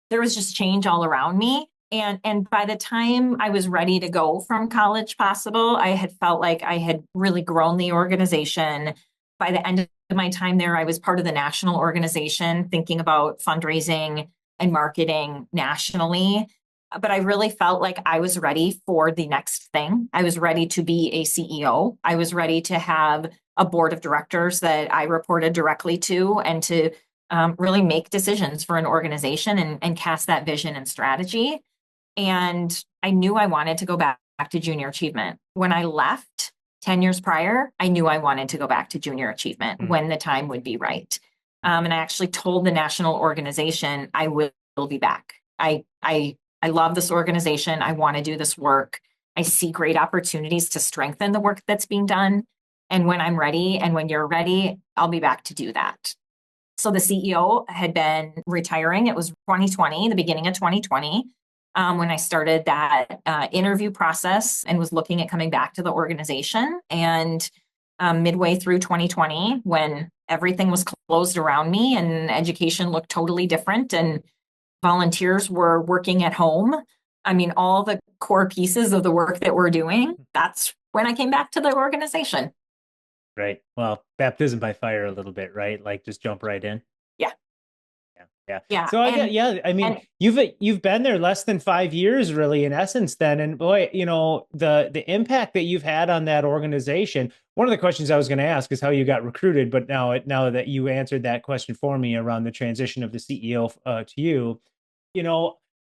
There was just change all around me. And by the time I was ready to go from College Possible, I had felt like I had really grown the organization. By the end of my time there, I was part of the national organization, thinking about fundraising and marketing nationally. But I really felt like I was ready for the next thing. I was ready to be a CEO. I was ready to have a board of directors that I reported directly to, and to really make decisions for an organization and cast that vision and strategy. And I knew I wanted to go back to junior achievement. When I left 10 years prior, I knew I wanted to go back to junior achievement when the time would be right. And I actually told the national organization, I will be back. I love this organization. I want to do this work. I see great opportunities to strengthen the work that's being done. And when I'm ready, and when you're ready, I'll be back to do that. So the CEO had been retiring. It was 2020, the beginning of 2020. When I started that interview process and was looking at coming back to the organization. And midway through 2020, when everything was closed around me and education looked totally different and volunteers were working at home, I mean, all the core pieces of the work that we're doing, that's when I came back to the organization. Right. Well, baptism by fire a little bit, right? Like just jump right in. Yeah. Yeah. So I mean, you've been there less than 5 years, really, in essence, then. And boy, the impact that you've had on that organization. One of the questions I was going to ask is how you got recruited, but now that you answered that question for me around the transition of the CEO to you,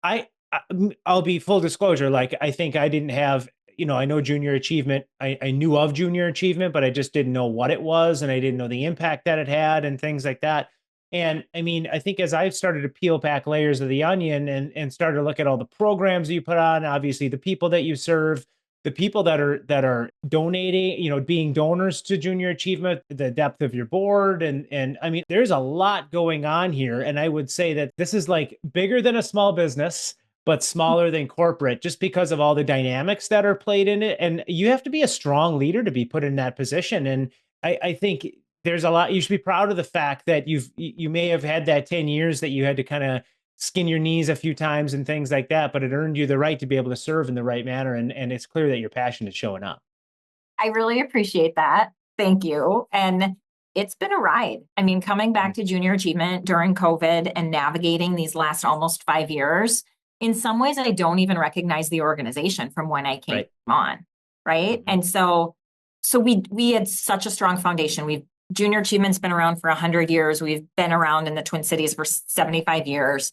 I I'll be full disclosure. Like, I think I didn't have, I know junior achievement. I knew of junior achievement, but I just didn't know what it was, and I didn't know the impact that it had and things like that. And I mean, I think as I've started to peel back layers of the onion and started to look at all the programs that you put on, obviously the people that you serve, the people that are donating, being donors to junior achievement, the depth of your board, and I mean, there's a lot going on here. And I would say that this is like bigger than a small business, but smaller than corporate, just because of all the dynamics that are played in it. And you have to be a strong leader to be put in that position. And I think there's a lot, you should be proud of the fact that you may have had that 10 years that you had to kind of skin your knees a few times and things like that, but it earned you the right to be able to serve in the right manner. And it's clear that your passion is showing up. I really appreciate that. Thank you. And it's been a ride. I mean, coming back to junior achievement during COVID and navigating these last almost 5 years, in some ways, I don't even recognize the organization from when I came on. Right. And so we had such a strong foundation. Junior Achievement's been around for 100 years. We've been around in the Twin Cities for 75 years.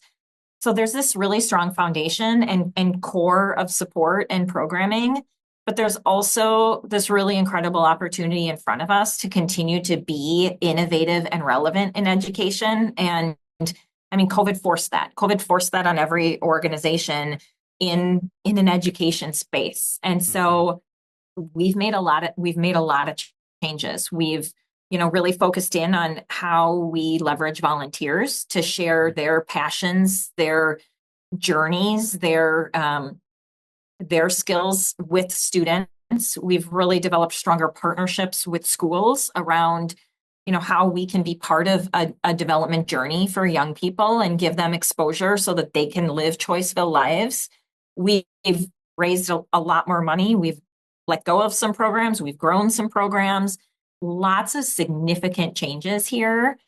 So there's this really strong foundation and core of support and programming, but there's also this really incredible opportunity in front of us to continue to be innovative and relevant in education. And I mean, COVID forced that. COVID forced that on every organization in an education space. And so we've made a lot of changes. We've really focused in on how we leverage volunteers to share their passions, their journeys, their skills with students. We've really developed stronger partnerships with schools around how we can be part of a development journey for young people and give them exposure so that they can live choice-filled lives. We've raised a lot more money. We've let go of some programs. We've grown some programs. Lots of significant changes here.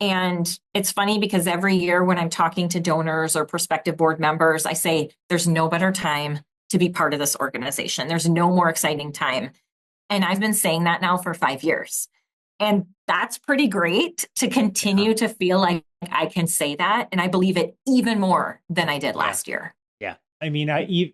And it's funny because every year when I'm talking to donors or prospective board members, I say, there's no better time to be part of this organization. There's no more exciting time. And I've been saying that now for 5 years. And that's pretty great to continue to feel like I can say that. And I believe it even more than I did last year. Yeah. I mean, I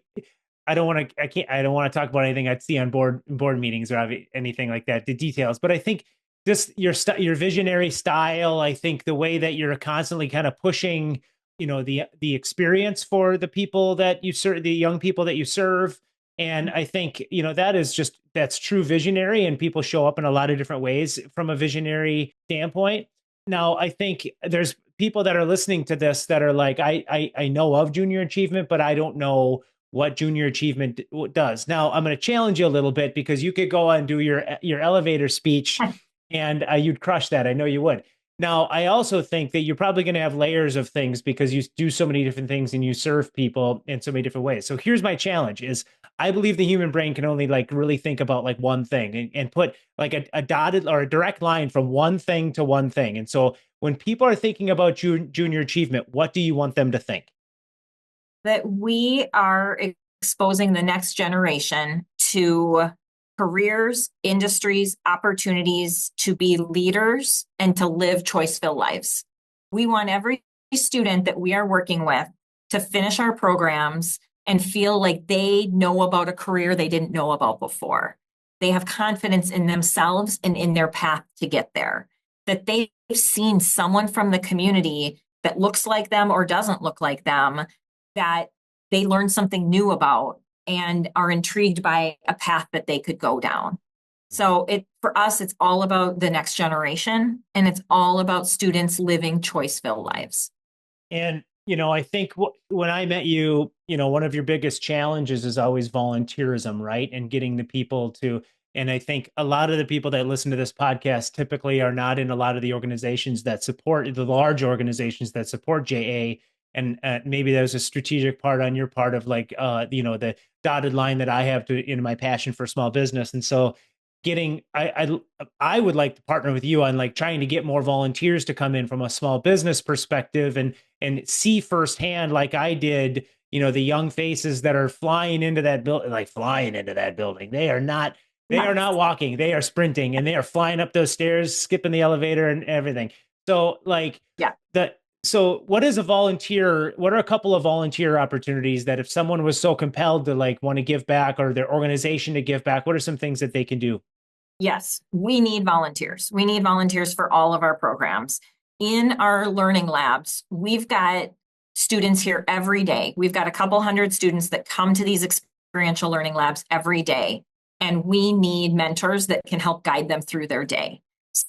don't want to talk about anything I'd see on board meetings or anything like that, the details, but I think just your visionary style, I think the way that you're constantly kind of pushing, the experience for the people that you serve, the young people that you serve. And I think, that's true visionary, and people show up in a lot of different ways from a visionary standpoint. Now, I think there's people that are listening to this that are like, I know of junior achievement, but I don't know what junior achievement does. Now, I'm going to challenge you a little bit, because you could go on and do your elevator speech and you'd crush that. I know you would. Now, I also think that you're probably going to have layers of things because you do so many different things and you serve people in so many different ways. So here's my challenge is I believe the human brain can only really think about one thing and put a dotted or a direct line from one thing to one thing. And so when people are thinking about junior achievement, what do you want them to think? That we are exposing the next generation to careers, industries, opportunities to be leaders and to live choice-filled lives. We want every student that we are working with to finish our programs and feel like they know about a career they didn't know about before. They have confidence in themselves and in their path to get there. That they've seen someone from the community that looks like them or doesn't look like them, that they learned something new about and are intrigued by a path that they could go down. So for us, it's all about the next generation, and it's all about students living choice-filled lives. And, I think when I met you, one of your biggest challenges is always volunteerism, right? And getting the people to, and I think a lot of the people that listen to this podcast typically are not in a lot of the organizations that support, the large organizations that support JA. And maybe there's a strategic part on your part of the dotted line that I have to in my passion for small business. And so I would like to partner with you on trying to get more volunteers to come in from a small business perspective and see firsthand, like I did, the young faces that are flying into that building, They are not walking, they are sprinting, and they are flying up those stairs, skipping the elevator and everything. So So what is what are a couple of volunteer opportunities that if someone was so compelled to want to give back, or their organization to give back, what are some things that they can do? Yes, we need volunteers. We need volunteers for all of our programs. In our learning labs, we've got students here every day. We've got a couple hundred students that come to these experiential learning labs every day, and we need mentors that can help guide them through their day.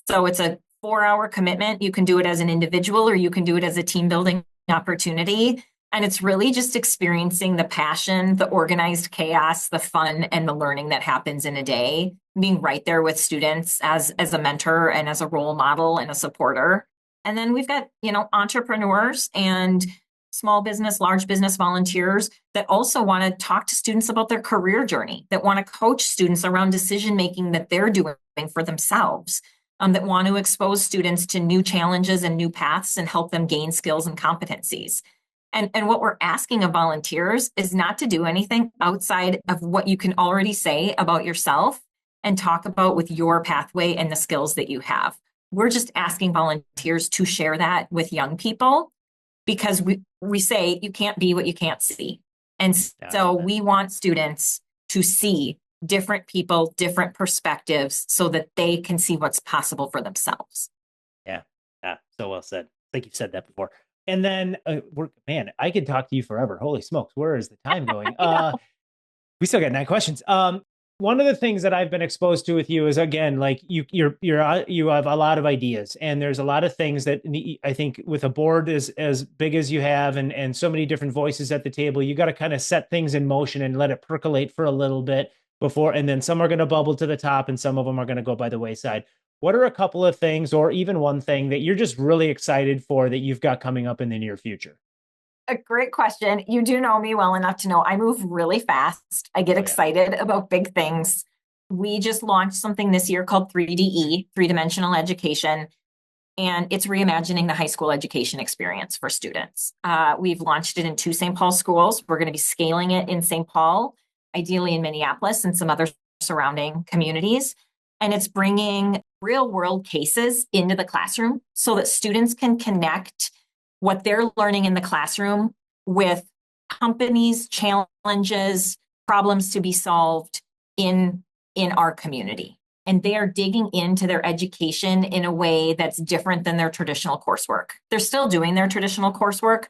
So it's a 4-hour commitment. You can do it as an individual, or you can do it as a team building opportunity. And it's really just experiencing the passion, the organized chaos, the fun, and the learning that happens in a day, being right there with students as a mentor and as a role model and a supporter. And then we've got, entrepreneurs and small business, large business volunteers that also want to talk to students about their career journey, that want to coach students around decision-making that they're doing for themselves. That want to expose students to new challenges and new paths and help them gain skills and competencies. And what we're asking of volunteers is not to do anything outside of what you can already say about yourself and talk about with your pathway and the skills that you have. We're just asking volunteers to share that with young people, because we say you can't be what you can't see. And so we want students to see different people, different perspectives, so that they can see what's possible for themselves. Yeah. So well said. I think you've said that before. And then, I could talk to you forever. Holy smokes, where is the time going? We still got 9 questions. One of the things that I've been exposed to with you is, again, you have a lot of ideas, and there's a lot of things that I think with a board as big as you have, and so many different voices at the table, you got to kind of set things in motion and let it percolate for a little bit before, and then some are going to bubble to the top and some of them are going to go by the wayside. what are a couple of things or even one thing that you're just really excited for that you've got coming up in the near future? A great question. You do know me well enough to know I move really fast. I get Oh, yeah. excited about big things. We just launched something this year called 3DE, three-dimensional education, and it's reimagining the high school education experience for students. We've launched it in 2 St. Paul schools. We're going to be scaling it in St. Paul, ideally in Minneapolis and some other surrounding communities. And it's bringing real world cases into the classroom so that students can connect what they're learning in the classroom with companies, challenges, problems to be solved in our community. And they are digging into their education in a way that's different than their traditional coursework. They're still doing their traditional coursework,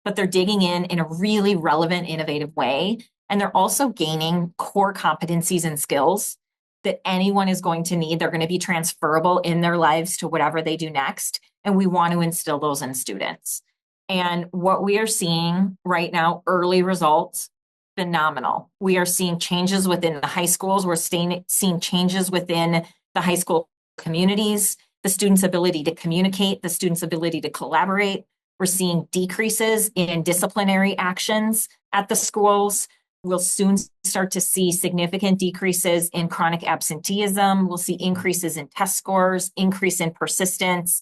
but they're digging in a really relevant, innovative way. And they're also gaining core competencies and skills that anyone is going to need. They're going to be transferable in their lives to whatever they do next. And we want to instill those in students. And what we are seeing right now, early results, phenomenal. We are seeing changes within the high schools. We're seeing changes within the high school communities, the students' ability to communicate, the students' ability to collaborate. We're seeing decreases in disciplinary actions at the schools. We'll soon start to see significant decreases in chronic absenteeism. We'll see increases in test scores, increase in persistence.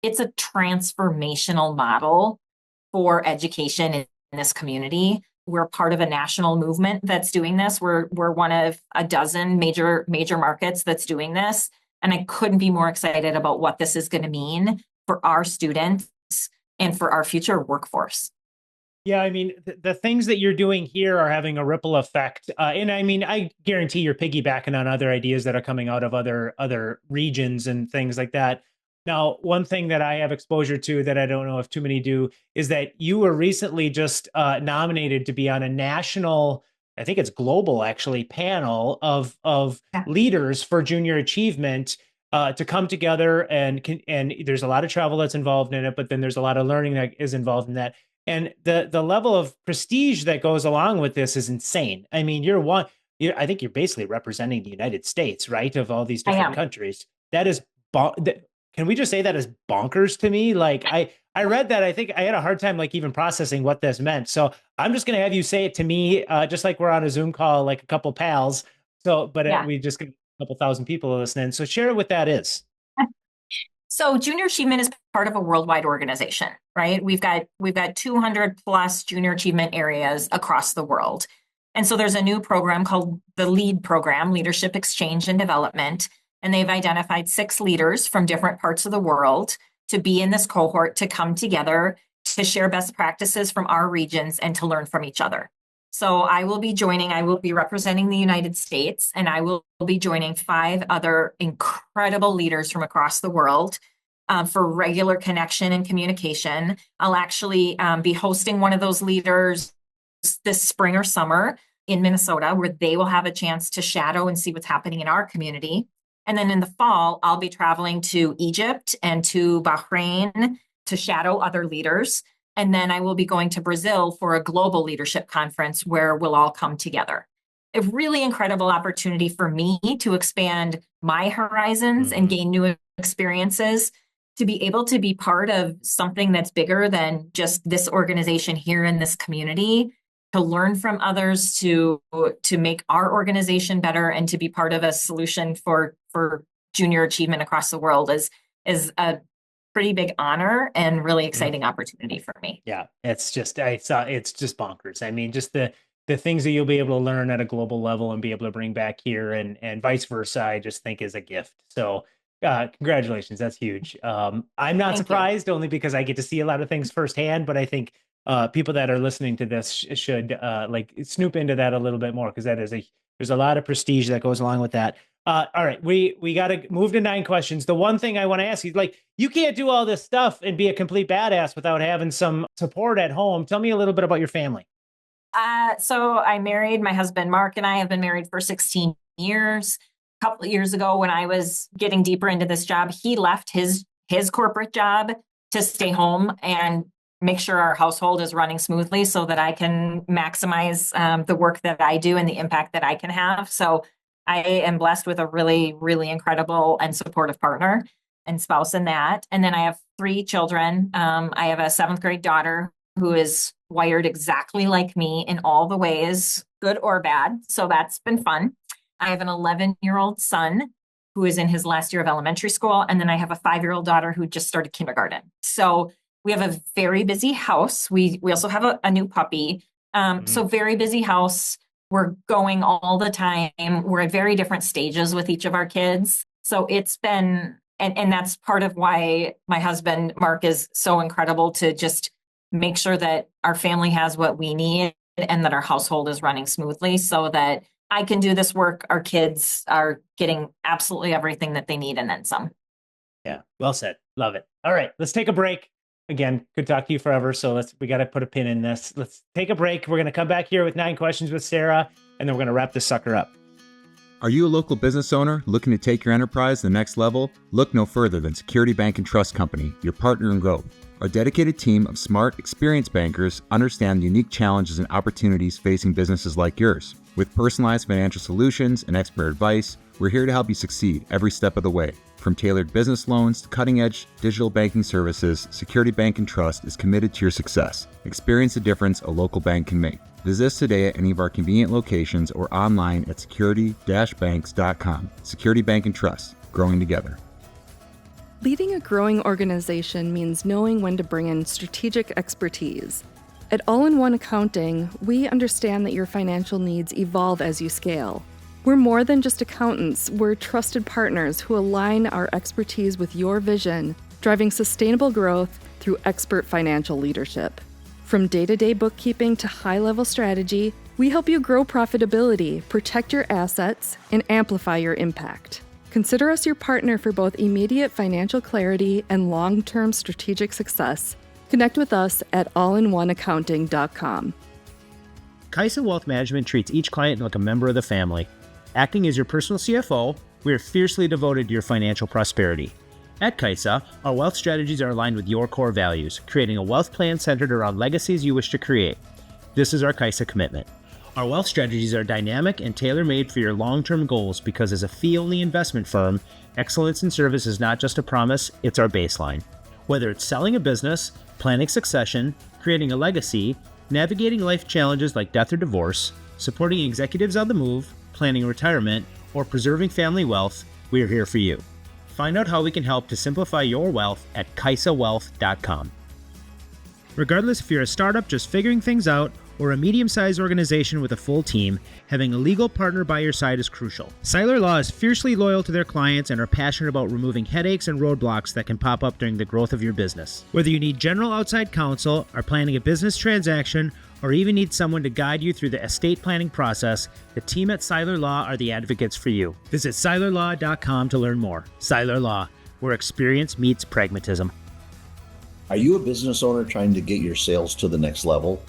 It's a transformational model for education in this community. We're part of a national movement that's doing this. We're one of a dozen major markets that's doing this. And I couldn't be more excited about what this is going to mean for our students and for our future workforce. Yeah, I mean, the things that you're doing here are having a ripple effect. And I mean, I guarantee you're piggybacking on other ideas that are coming out of other regions and things like that. Now, one thing that I have exposure to that I don't know if too many do is that you were recently just nominated to be on a national, I think it's global actually, panel of leaders for junior achievement to come together and there's a lot of travel that's involved in it, but then there's a lot of learning that is involved in that. And the level of prestige that goes along with this is insane. I mean, I think you're basically representing the United States, right? Of all these different countries. That is, can we just say that is bonkers to me? Like I read that, I think I had a hard time like even processing what this meant. So I'm just going to have you say it to me, just like we're on a Zoom call, like a couple pals. So, but we just get a couple thousand people listening. So share what that is. So Junior Achievement is part of a worldwide organization, right? We've got 200 plus junior achievement areas across the world. And so there's a new program called the LEAD program, Leadership Exchange and Development. And they've identified 6 leaders from different parts of the world to be in this cohort, to come together, to share best practices from our regions and to learn from each other. So I will be representing the United States, and I will be joining 5 other incredible leaders from across the world for regular connection and communication. I'll actually be hosting one of those leaders this spring or summer in Minnesota, where they will have a chance to shadow and see what's happening in our community. And then in the fall, I'll be traveling to Egypt and to Bahrain to shadow other leaders. And then I will be going to Brazil for a global leadership conference where we'll all come together. A really incredible opportunity for me to expand my horizons and gain new experiences, to be able to be part of something that's bigger than just this organization here in this community, to learn from others, to make our organization better, and to be part of a solution for junior achievement across the world is a pretty big honor and really exciting opportunity for me. Yeah, it's just bonkers. I mean, just the things that you'll be able to learn at a global level and be able to bring back here and vice versa, I just think is a gift. So congratulations. That's huge. I'm not surprised, only because I get to see a lot of things firsthand, but I think people that are listening to this should like snoop into that a little bit more, because there's a lot of prestige that goes along with that. All right, we got to move to 9 questions. The one thing I want to ask you, like, you can't do all this stuff and be a complete badass without having some support at home. Tell me a little bit about your family. So I married my husband, Mark, and I have been married for 16 years. A couple of years ago, when I was getting deeper into this job, he left his corporate job to stay home and make sure our household is running smoothly so that I can maximize the work that I do and the impact that I can have. So I am blessed with a really, really incredible and supportive partner and spouse in that. And then I have 3 children. I have a 7th grade daughter who is wired exactly like me in all the ways, good or bad. So that's been fun. I have an 11-year-old son who is in his last year of elementary school. And then I have a 5-year-old daughter who just started kindergarten. So we have a very busy house. We also have a new puppy. So very busy house. We're going all the time. We're at very different stages with each of our kids. So it's been, and that's part of why my husband, Mark, is so incredible to just make sure that our family has what we need and that our household is running smoothly so that I can do this work. Our kids are getting absolutely everything that they need and then some. Yeah, well said. Love it. All right, let's take a break. Again, could talk to you forever, so we got to put a pin in this. Let's take a break. We're going to come back here with 9 questions with Sara, and then we're going to wrap this sucker up. Are you a local business owner looking to take your enterprise to the next level? Look no further than Security Bank and Trust Company, your partner in growth. Our dedicated team of smart, experienced bankers understand the unique challenges and opportunities facing businesses like yours. With personalized financial solutions and expert advice, we're here to help you succeed every step of the way. From tailored business loans to cutting-edge digital banking services, Security Bank and Trust is committed to your success. Experience the difference a local bank can make. Visit us today at any of our convenient locations or online at security-banks.com. Security Bank and Trust, growing together. Leading a growing organization means knowing when to bring in strategic expertise. At All-in-One Accounting, we understand that your financial needs evolve as you scale. We're more than just accountants, we're trusted partners who align our expertise with your vision, driving sustainable growth through expert financial leadership. From day-to-day bookkeeping to high-level strategy, we help you grow profitability, protect your assets, and amplify your impact. Consider us your partner for both immediate financial clarity and long-term strategic success. Connect with us at allinoneaccounting.com. Kaisa Wealth Management treats each client like a member of the family. Acting as your personal CFO, we are fiercely devoted to your financial prosperity. At Kaisa, our wealth strategies are aligned with your core values, creating a wealth plan centered around legacies you wish to create. This is our Kaisa commitment. Our wealth strategies are dynamic and tailor-made for your long-term goals because as a fee-only investment firm, excellence in service is not just a promise, it's our baseline. Whether it's selling a business, planning succession, creating a legacy, navigating life challenges like death or divorce, supporting executives on the move, planning retirement, or preserving family wealth, we are here for you. Find out how we can help to simplify your wealth at kaisawealth.com. Regardless if you're a startup just figuring things out or a medium-sized organization with a full team, having a legal partner by your side is crucial. Seiler Law is fiercely loyal to their clients and are passionate about removing headaches and roadblocks that can pop up during the growth of your business. Whether you need general outside counsel, are planning a business transaction, or even need someone to guide you through the estate planning process, the team at Seiler Law are the advocates for you. Visit seilerlaw.com to learn more. Seiler Law, where experience meets pragmatism. Are you a business owner trying to get your sales to the next level?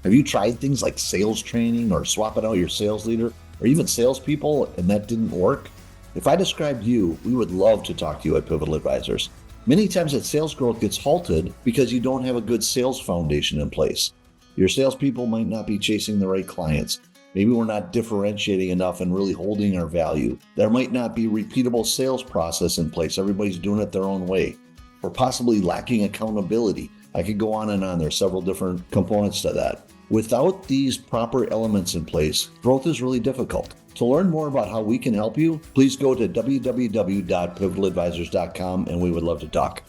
Have you tried things like sales training or swapping out your sales leader or even salespeople and that didn't work? If I described you, we would love to talk to you at Pivotal Advisors. Many times that sales growth gets halted because you don't have a good sales foundation in place. Your salespeople might not be chasing the right clients. Maybe we're not differentiating enough and really holding our value. There might not be repeatable sales process in place. Everybody's doing it their own way. Or possibly lacking accountability. I could go on and on. There's several different components to that. Without these proper elements in place, growth is really difficult. To learn more about how we can help you, please go to www.pivotadvisors.com and we would love to talk.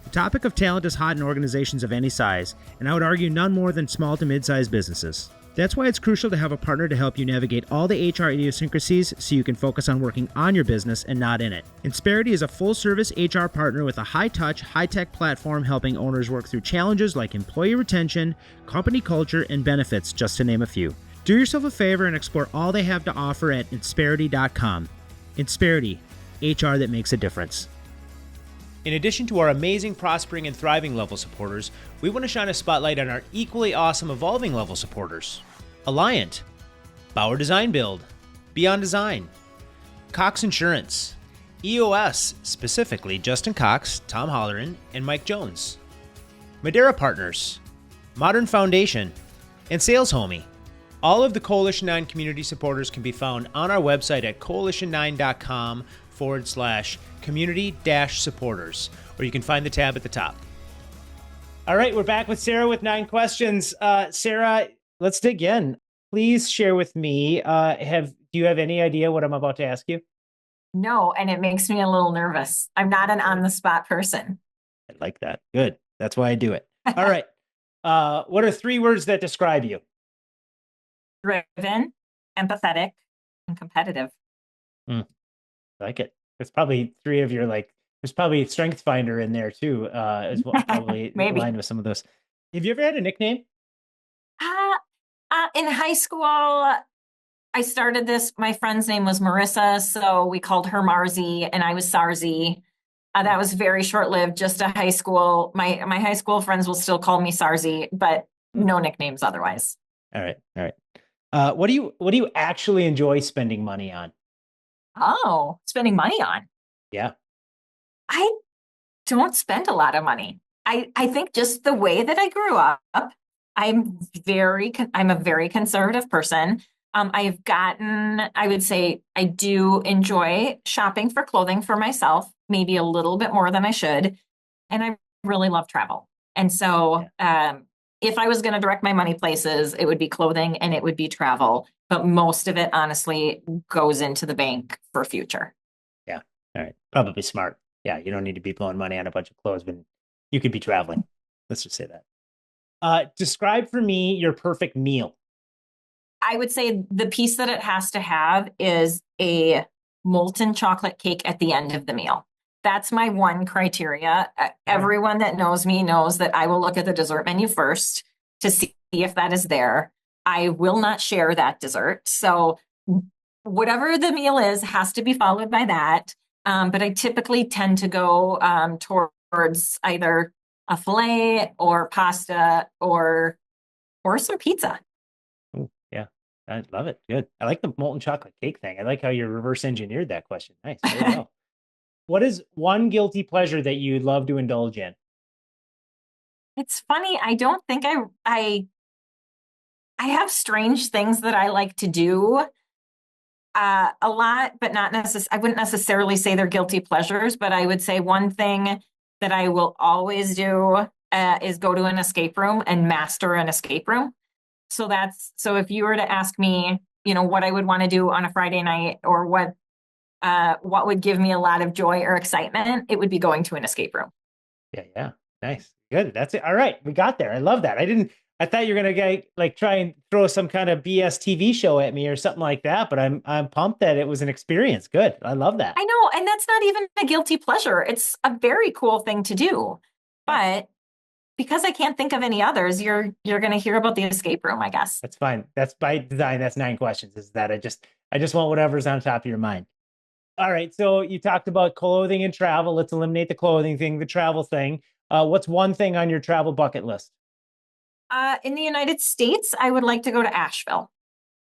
The topic of talent is hot in organizations of any size, and I would argue none more than small to mid-sized businesses. That's why it's crucial to have a partner to help you navigate all the HR idiosyncrasies so you can focus on working on your business and not in it. Insperity is a full-service HR partner with a high-touch, high-tech platform helping owners work through challenges like employee retention, company culture, and benefits, just to name a few. Do yourself a favor and explore all they have to offer at insperity.com. Insperity, HR that makes a difference. In addition to our amazing, prospering, and thriving level supporters, we want to shine a spotlight on our equally awesome evolving level supporters. Alliant, Bauer Design Build, Beyond Design, Cox Insurance, EOS, specifically Justin Cox, Tom Holleran, and Mike Jones, Madeira Partners, Modern Foundation, and Sales Homie, All of the Coalition 9 community supporters can be found on our website at coalition9.com/community-supporters, or you can find the tab at the top. All right, we're back with Sara with 9 questions. Sara, let's dig in. Please share with me, do you have any idea what I'm about to ask you? No, and it makes me a little nervous. I'm not an on-the-spot person. I like that. Good. That's why I do it. All right. What are 3 words that describe you? Driven, empathetic, and competitive. I like it. There's probably 3 of your, there's probably Strength Finder in there too, as well, probably Maybe. aligned with some of those. Have you ever had a nickname? In high school, I started this. My friend's name was Marissa, so we called her Marzi, and I was Sarzi. That was very short-lived, just a high school. My high school friends will still call me Sarzi, but no nicknames otherwise. All right. What do you actually enjoy spending money on? Oh, spending money on? Yeah. I don't spend a lot of money. I think just the way that I grew up, I'm a very conservative person. I would say I do enjoy shopping for clothing for myself, maybe a little bit more than I should. And I really love travel. And so, if I was going to direct my money places, it would be clothing and it would be travel. But most of it, honestly, goes into the bank for future. Yeah. All right. Probably smart. Yeah. You don't need to be blowing money on a bunch of clothes, but you could be traveling. Let's just say that. Describe for me your perfect meal. I would say the piece that it has to have is a molten chocolate cake at the end of the meal. That's my one criteria. Everyone that knows me knows that I will look at the dessert menu first to see if that is there. I will not share that dessert. So whatever the meal is has to be followed by that. But I typically tend to go towards either a filet or pasta or some pizza. Ooh, yeah, I love it. Good. I like the molten chocolate cake thing. I like how you reverse engineered that question. Nice. Very well. What is one guilty pleasure that you'd love to indulge in? It's funny. I don't think I have strange things that I like to do a lot, but not necessarily. I wouldn't necessarily say they're guilty pleasures, but I would say one thing that I will always do is go to an escape room and master an escape room. So if you were to ask me, what I would want to do on a Friday night or what would give me a lot of joy or excitement, it would be going to an escape room. Yeah. Nice. Good. That's it. All right. We got there. I love that. I thought you were going to try and throw some kind of BS TV show at me or something like that, but I'm pumped that it was an experience. Good. I love that. I know. And that's not even a guilty pleasure. It's a very cool thing to do. But because I can't think of any others, you're going to hear about the escape room, I guess. That's fine. That's by design. That's 9 questions. Is that I just want whatever's on top of your mind. All right. So you talked about clothing and travel. Let's eliminate the clothing thing, the travel thing. What's one thing on your travel bucket list? In the United States, I would like to go to Asheville.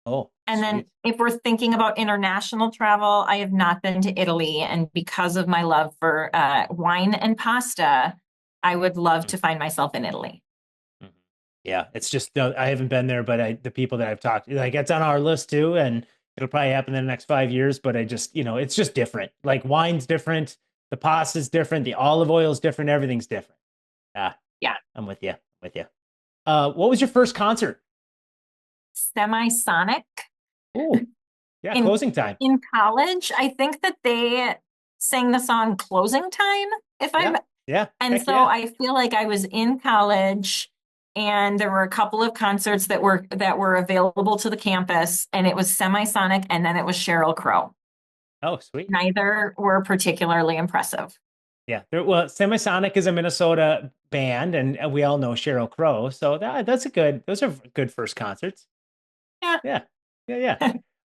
Oh, and sweet. then if we're thinking about international travel, I have not been to Italy. And because of my love for wine and pasta, I would love to find myself in Italy. Yeah, it's just, I haven't been there, but the people that I've talked, it's on our list too. And it'll probably happen in the next 5 years, but it's just different. Like wine's different. The pasta's different. The olive oil's different. Everything's different. Yeah. I'm with you. What was your first concert? Semisonic. Oh, yeah. Closing Time. In college, I think that they sang the song Closing Time. I feel like I was in college and there were a couple of concerts that were available to the campus, and it was Semisonic and then it was Sheryl Crow. Oh, sweet. Neither were particularly impressive. Yeah. Well, Semisonic is a Minnesota band, and we all know Sheryl Crow. So those are good first concerts. Yeah.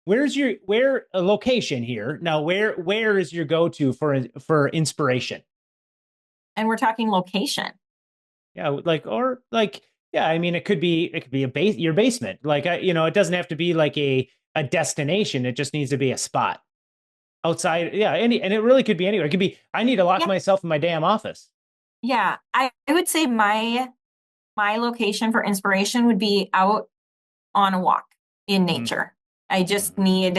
Where's your location here? Now, where is your go-to for inspiration? And we're talking location. Yeah. I mean, it could be your basement. It doesn't have to be like a destination. It just needs to be a spot. Outside, and it really could be anywhere. It could be, I need to lock myself in my damn office. Yeah, I would say my location for inspiration would be out on a walk. in nature. I just need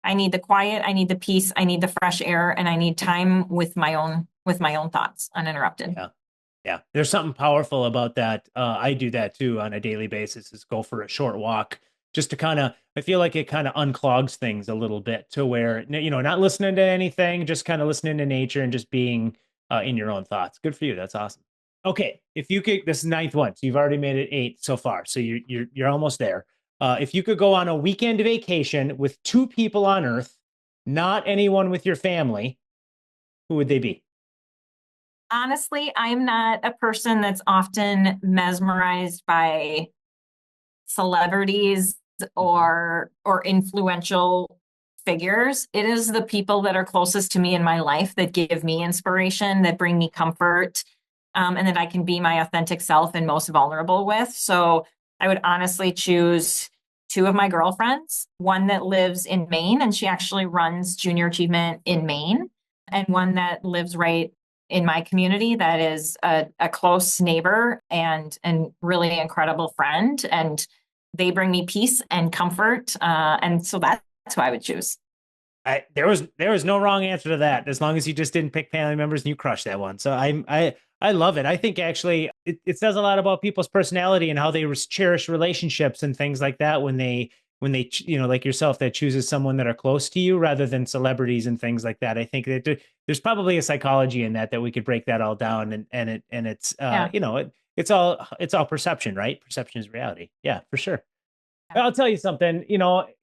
the quiet, I need the peace, I need the fresh air, and I need time with my own thoughts uninterrupted. Yeah. Yeah. There's something powerful about that. I do that too on a daily basis, is go for a short walk just to I feel like it kind of unclogs things a little bit to where, not listening to anything, just kind of listening to nature and just being in your own thoughts. Good for you. That's awesome. Okay. If you could, this is ninth one. So you've already made it 8 so far. So you're almost there. If you could go on a weekend vacation with 2 people on Earth, not anyone with your family, who would they be? Honestly, I'm not a person that's often mesmerized by celebrities or influential figures. It is the people that are closest to me in my life that give me inspiration, that bring me comfort, and that I can be my authentic self and most vulnerable with. So I would honestly choose 2 of my girlfriends, one that lives in Maine, and she actually runs Junior Achievement in Maine, and one that lives right in my community that is a close neighbor and really incredible friend. And they bring me peace and comfort. And so that's who I would choose. There was no wrong answer to that, as long as you just didn't pick family members and you crushed that one. So I love it. I think actually it says a lot about people's personality and how they cherish relationships and things like that when they like yourself, that chooses someone that are close to you rather than celebrities and things like that. I think that there's probably a psychology in that we could break that all down, and it's it's all perception, right? Perception is reality. Yeah, for sure. I'll tell you something,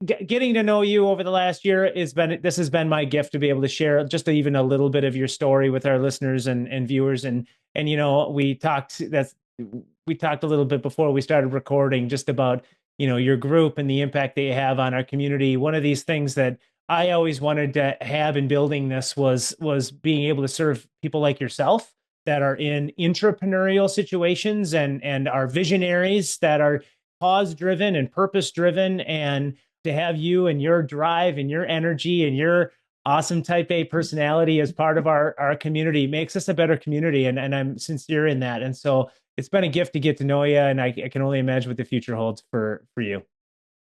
getting to know you over the last year this has been my gift, to be able to share just even a little bit of your story with our listeners and viewers. And we talked a little bit before we started recording just about, your group and the impact they have on our community. One of these things that I always wanted to have in building this was being able to serve people like yourself that are in entrepreneurial situations and are visionaries, that are cause driven and purpose driven, and to have you and your drive and your energy and your awesome type A personality as part of our community makes us a better community. And I'm sincere in that. And so it's been a gift to get to know you. And I can only imagine what the future holds for you.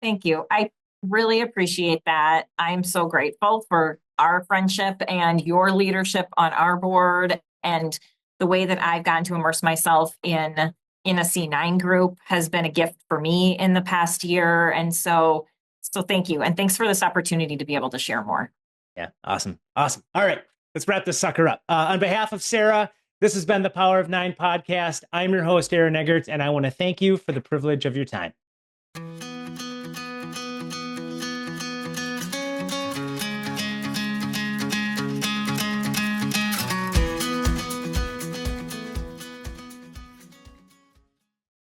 Thank you. I really appreciate that. I'm so grateful for our friendship and your leadership on our board, and the way that I've gotten to immerse myself in a C9 group has been a gift for me in the past year. And so thank you. And thanks for this opportunity to be able to share more. Yeah. Awesome. All right. Let's wrap this sucker up. On behalf of Sara, this has been the Power of 9 podcast. I'm your host, Aaron Eggert, and I want to thank you for the privilege of your time.